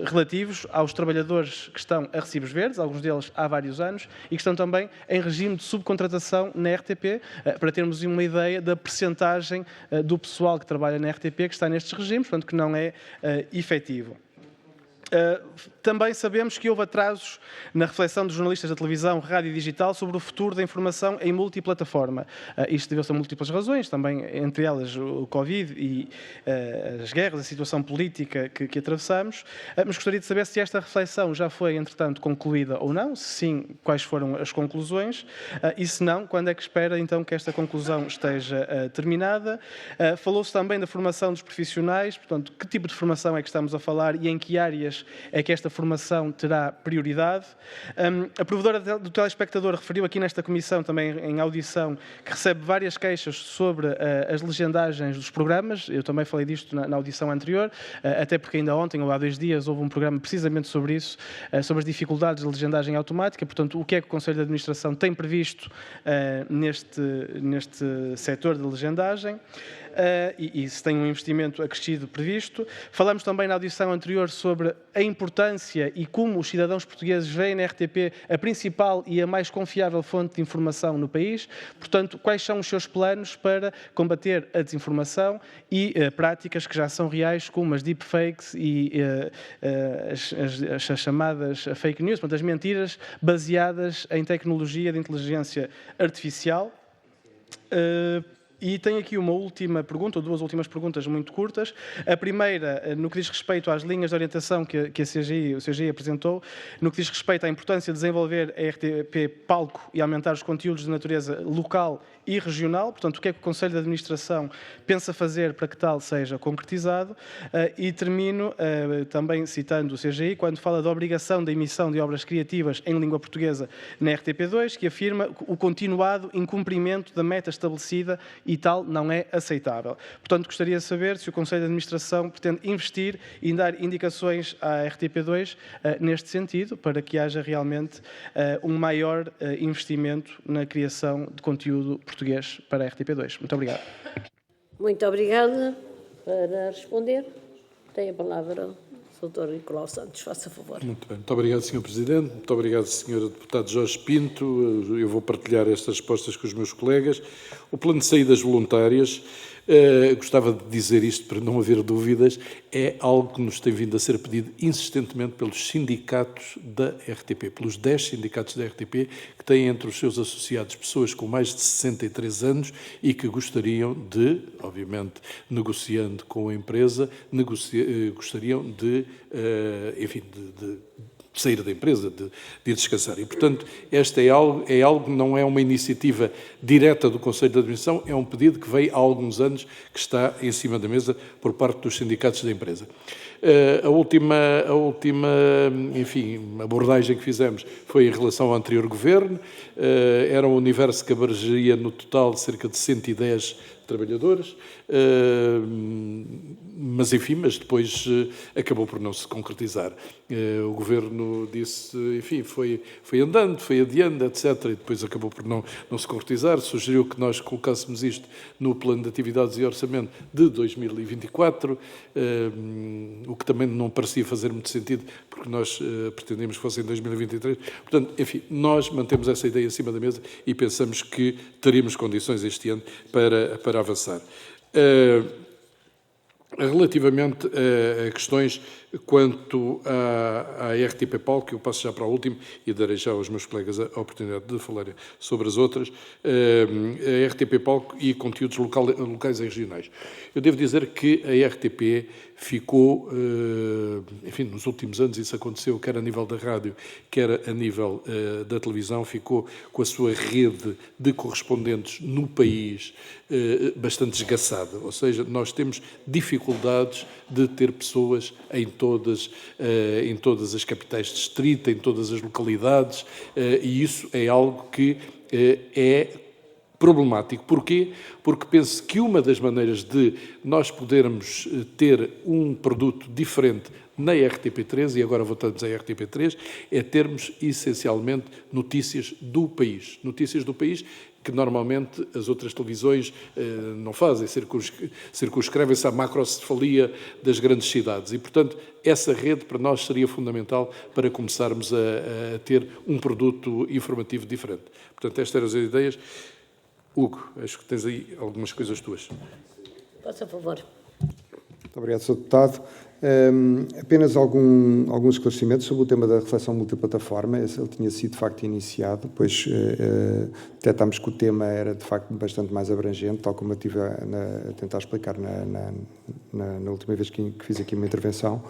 relativos aos trabalhadores que estão a recibos verdes, alguns deles há vários anos, e que estão também em regime de subcontratação na RTP, para termos uma ideia da percentagem do pessoal que trabalha na RTP que está nestes regimes, portanto que não é efetivo. Também sabemos que houve atrasos na reflexão dos jornalistas da televisão, rádio e digital sobre o futuro da informação em multiplataforma. Isto deveu-se a múltiplas razões, também entre elas o Covid e as guerras, a situação política que atravessamos, mas gostaria de saber se esta reflexão já foi, entretanto, concluída ou não, se sim, quais foram as conclusões, e se não, quando é que espera, então, que esta conclusão esteja terminada. Falou-se também da formação dos profissionais, portanto, que tipo de formação é que estamos a falar e em que áreas espectadores é que esta formação terá prioridade. A provedora do telespectador referiu aqui nesta comissão, também em audição, que recebe várias queixas sobre as legendagens dos programas. Eu também falei disto na audição anterior, até porque ainda ontem ou há 2 dias houve um programa precisamente sobre isso, sobre as dificuldades de legendagem automática. Portanto, o que é que o Conselho de Administração tem previsto neste setor de legendagem? E se tem um investimento acrescido previsto. Falamos também na audição anterior sobre a importância e como os cidadãos portugueses veem na RTP a principal e a mais confiável fonte de informação no país. Portanto, quais são os seus planos para combater a desinformação e práticas que já são reais, como as deepfakes e as chamadas fake news, portanto, as mentiras baseadas em tecnologia de inteligência artificial. E tenho aqui uma última pergunta, ou 2 últimas perguntas muito curtas. A primeira, no que diz respeito às linhas de orientação que o CGI apresentou, no que diz respeito à importância de desenvolver a RTP Palco e aumentar os conteúdos de natureza local e regional. Portanto, o que é que o Conselho de Administração pensa fazer para que tal seja concretizado? E termino também citando o CGI, quando fala da obrigação da emissão de obras criativas em língua portuguesa na RTP2, que afirma o continuado incumprimento da meta estabelecida e tal não é aceitável. Portanto, gostaria de saber se o Conselho de Administração pretende investir e dar indicações à RTP2 neste sentido, para que haja realmente um maior investimento na criação de conteúdo português para a RTP2. Muito obrigado. Muito obrigada. Para responder, tem a palavra o Dr. Nicolau Santos. Faça favor. Muito bem. Muito obrigado, Sr. Presidente. Muito obrigado, Sr. Deputado Jorge Pinto. Eu vou partilhar estas respostas com os meus colegas. O plano de saídas voluntárias, gostava de dizer isto para não haver dúvidas, é algo que nos tem vindo a ser pedido insistentemente pelos sindicatos da RTP, pelos 10 sindicatos da RTP, que têm entre os seus associados pessoas com mais de 63 anos e que gostariam de, obviamente, negociando com a empresa, gostariam de, enfim, de sair da empresa, de ir descansar. E, portanto, esta é algo que não é uma iniciativa direta do Conselho de Administração, é um pedido que veio há alguns anos, que está em cima da mesa por parte dos sindicatos da empresa. A última, enfim, abordagem que fizemos foi em relação ao anterior governo. Era um universo que abrangeria no total cerca de 110 trabalhadores, mas depois acabou por não se concretizar. O Governo disse, enfim, foi andando, foi adiando, etc., e depois acabou por não se concretizar. Sugeriu que nós colocássemos isto no Plano de Atividades e Orçamento de 2024, o que também não parecia fazer muito sentido, porque nós pretendíamos que fosse em 2023. Portanto, enfim, nós mantemos essa ideia em cima da mesa e pensamos que teríamos condições este ano para avançar. Relativamente a questões quanto à RTP Palco, eu passo já para a última e darei já aos meus colegas a oportunidade de falar sobre as outras, a RTP Palco e conteúdos locais e regionais. Eu devo dizer que a RTP ficou, enfim, nos últimos anos isso aconteceu, quer a nível da rádio, quer a nível da televisão, ficou com a sua rede de correspondentes no país bastante desgaçada. Ou seja, nós temos dificuldades de ter pessoas em todas as capitais de distrito, em todas as localidades, e isso é algo que é problemático. Porquê? Porque penso que uma das maneiras de nós podermos ter um produto diferente na RTP3, e agora voltamos à RTP3, é termos essencialmente notícias do país. Notícias do país que normalmente as outras televisões não fazem, circunscrevem-se à macrocefalia das grandes cidades. E, portanto, essa rede para nós seria fundamental para começarmos a ter um produto informativo diferente. Portanto, estas eram as ideias. Hugo, acho que tens aí algumas coisas tuas. Faça favor. Muito obrigado, Sr. Deputado. Apenas alguns esclarecimentos sobre o tema da reflexão multiplataforma. Ele tinha sido, de facto, iniciado, pois detectámos que o tema era, de facto, bastante mais abrangente, tal como eu estive a tentar explicar na última vez que fiz aqui uma intervenção.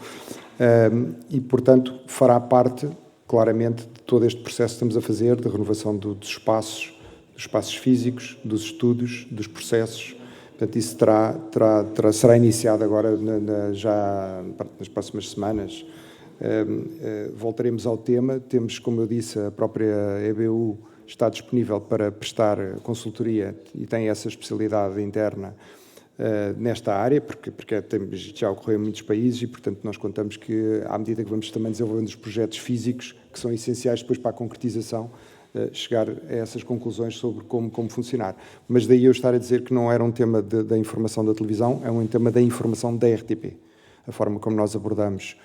E, portanto, fará parte, claramente, de todo este processo que estamos a fazer, de renovação dos espaços físicos, dos estudos, dos processos. Portanto, isso será iniciado agora já nas próximas semanas, voltaremos ao tema. Temos, como eu disse, a própria EBU está disponível para prestar consultoria e tem essa especialidade interna nesta área, porque já ocorreu em muitos países e, portanto, nós contamos que, à medida que vamos também desenvolvendo os projetos físicos, que são essenciais depois para a concretização, chegar a essas conclusões sobre como funcionar. Mas daí eu estar a dizer que não era um tema da informação da televisão, é um tema da informação da RTP. A forma como nós abordamos,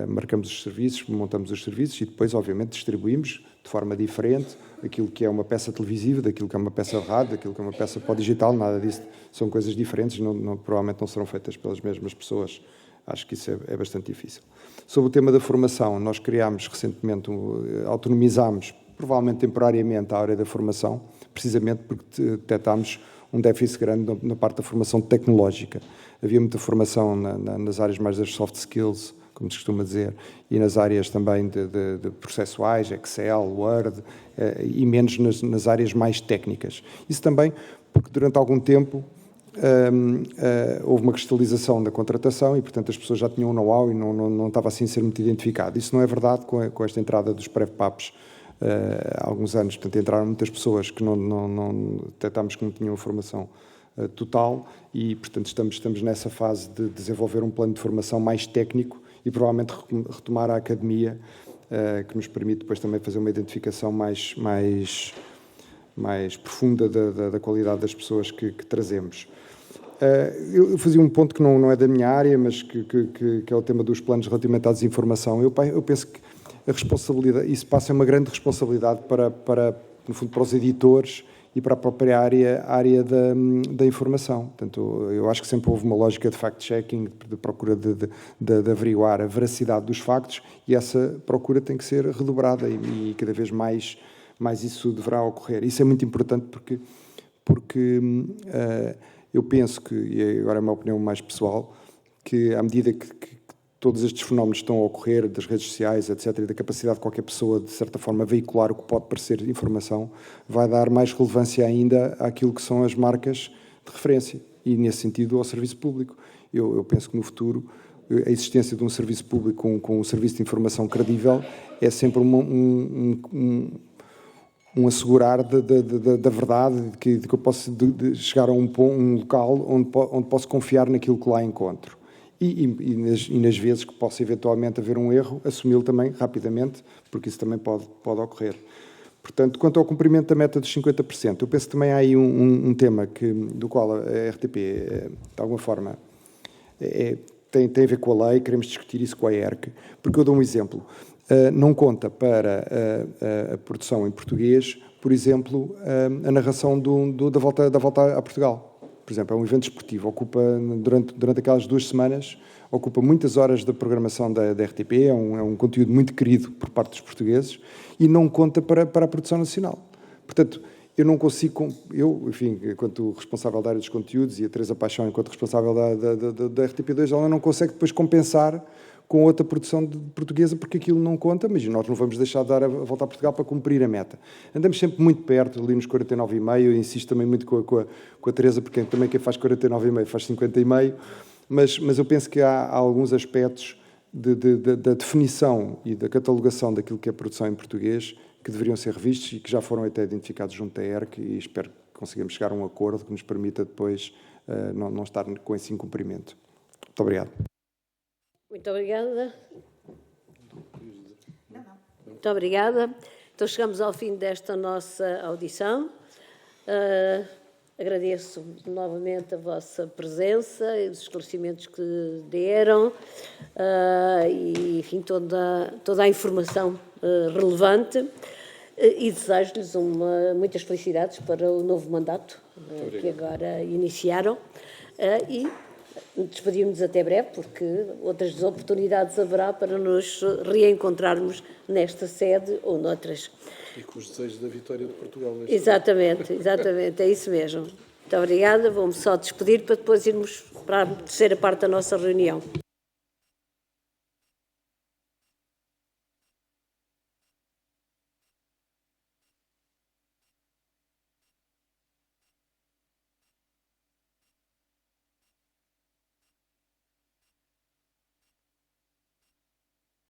marcamos os serviços, montamos os serviços e depois, obviamente, distribuímos de forma diferente aquilo que é uma peça televisiva, daquilo que é uma peça de rádio, daquilo que é uma peça para o digital, nada disso. São coisas diferentes, provavelmente não serão feitas pelas mesmas pessoas. Acho que isso é bastante difícil. Sobre o tema da formação, nós criámos recentemente, autonomizámos, provavelmente temporariamente, a área da formação, precisamente porque detectámos um déficit grande na parte da formação tecnológica. Havia muita formação nas áreas mais das soft skills, como se costuma dizer, e nas áreas também de processuais, Excel, Word, e menos nas áreas mais técnicas. Isso também porque durante algum tempo houve uma cristalização da contratação e, portanto, as pessoas já tinham um know-how e não estava assim a ser muito identificado. Isso não é verdade com esta entrada dos pré-PAPs há alguns anos. Portanto, entraram muitas pessoas que não detectámos que não tinham formação total e, portanto, estamos nessa fase de desenvolver um plano de formação mais técnico e provavelmente retomar a academia, que nos permite depois também fazer uma identificação mais profunda da qualidade das pessoas que trazemos. Eu fazia um ponto que não é da minha área, mas que é o tema dos planos relativamente à desinformação. Eu penso que a responsabilidade, isso passa uma grande responsabilidade no fundo, para os editores e para a própria área da informação. Portanto, eu acho que sempre houve uma lógica de fact-checking, de procura de averiguar a veracidade dos factos, e essa procura tem que ser redobrada e cada vez mais isso deverá ocorrer. Isso é muito importante porque eu penso que, e agora é uma opinião mais pessoal, que à medida que todos estes fenómenos estão a ocorrer, das redes sociais, etc., e da capacidade de qualquer pessoa, de certa forma, veicular o que pode parecer informação, vai dar mais relevância ainda àquilo que são as marcas de referência e, nesse sentido, ao serviço público. Eu penso que, no futuro, a existência de um serviço público com um serviço de informação credível é sempre um assegurar da verdade, de que eu posso chegar a um local onde posso confiar naquilo que lá encontro. E nas vezes que possa eventualmente haver um erro, assumi-lo também rapidamente, porque isso também pode ocorrer. Portanto, quanto ao cumprimento da meta dos 50%, eu penso que também há aí um tema do qual a RTP, de alguma forma, tem a ver com a lei, queremos discutir isso com a ERC, porque eu dou um exemplo. Não conta para a produção em português, por exemplo, a narração da volta a Portugal. Por exemplo, é um evento esportivo, ocupa, durante aquelas 2 semanas, ocupa muitas horas da programação da RTP, é um conteúdo muito querido por parte dos portugueses e não conta para a produção nacional. Portanto, eu não consigo, enfim, enquanto responsável da área dos conteúdos e a Teresa Paixão enquanto responsável da RTP2, ela não consegue depois compensar com outra produção portuguesa, porque aquilo não conta, mas nós não vamos deixar de dar a volta a Portugal para cumprir a meta. Andamos sempre muito perto, ali nos 49,5, eu insisto também muito com a Teresa, porque também quem faz 49,5 faz 50,5, mas eu penso que há alguns aspectos da definição e da catalogação daquilo que é produção em português que deveriam ser revistos e que já foram até identificados junto à ERC e espero que consigamos chegar a um acordo que nos permita depois não estar com esse incumprimento. Muito obrigado. Muito obrigada. Muito obrigada. Então, chegamos ao fim desta nossa audição. Agradeço novamente a vossa presença e os esclarecimentos que deram e, enfim, toda a informação relevante e desejo-lhes muitas felicidades para o novo mandato que agora iniciaram e despedimos-nos até breve, porque outras oportunidades haverá para nos reencontrarmos nesta sede ou noutras. E com os desejos da vitória de Portugal. Exatamente, é isso mesmo. Muito obrigada, vou-me só despedir para depois irmos para a terceira parte da nossa reunião.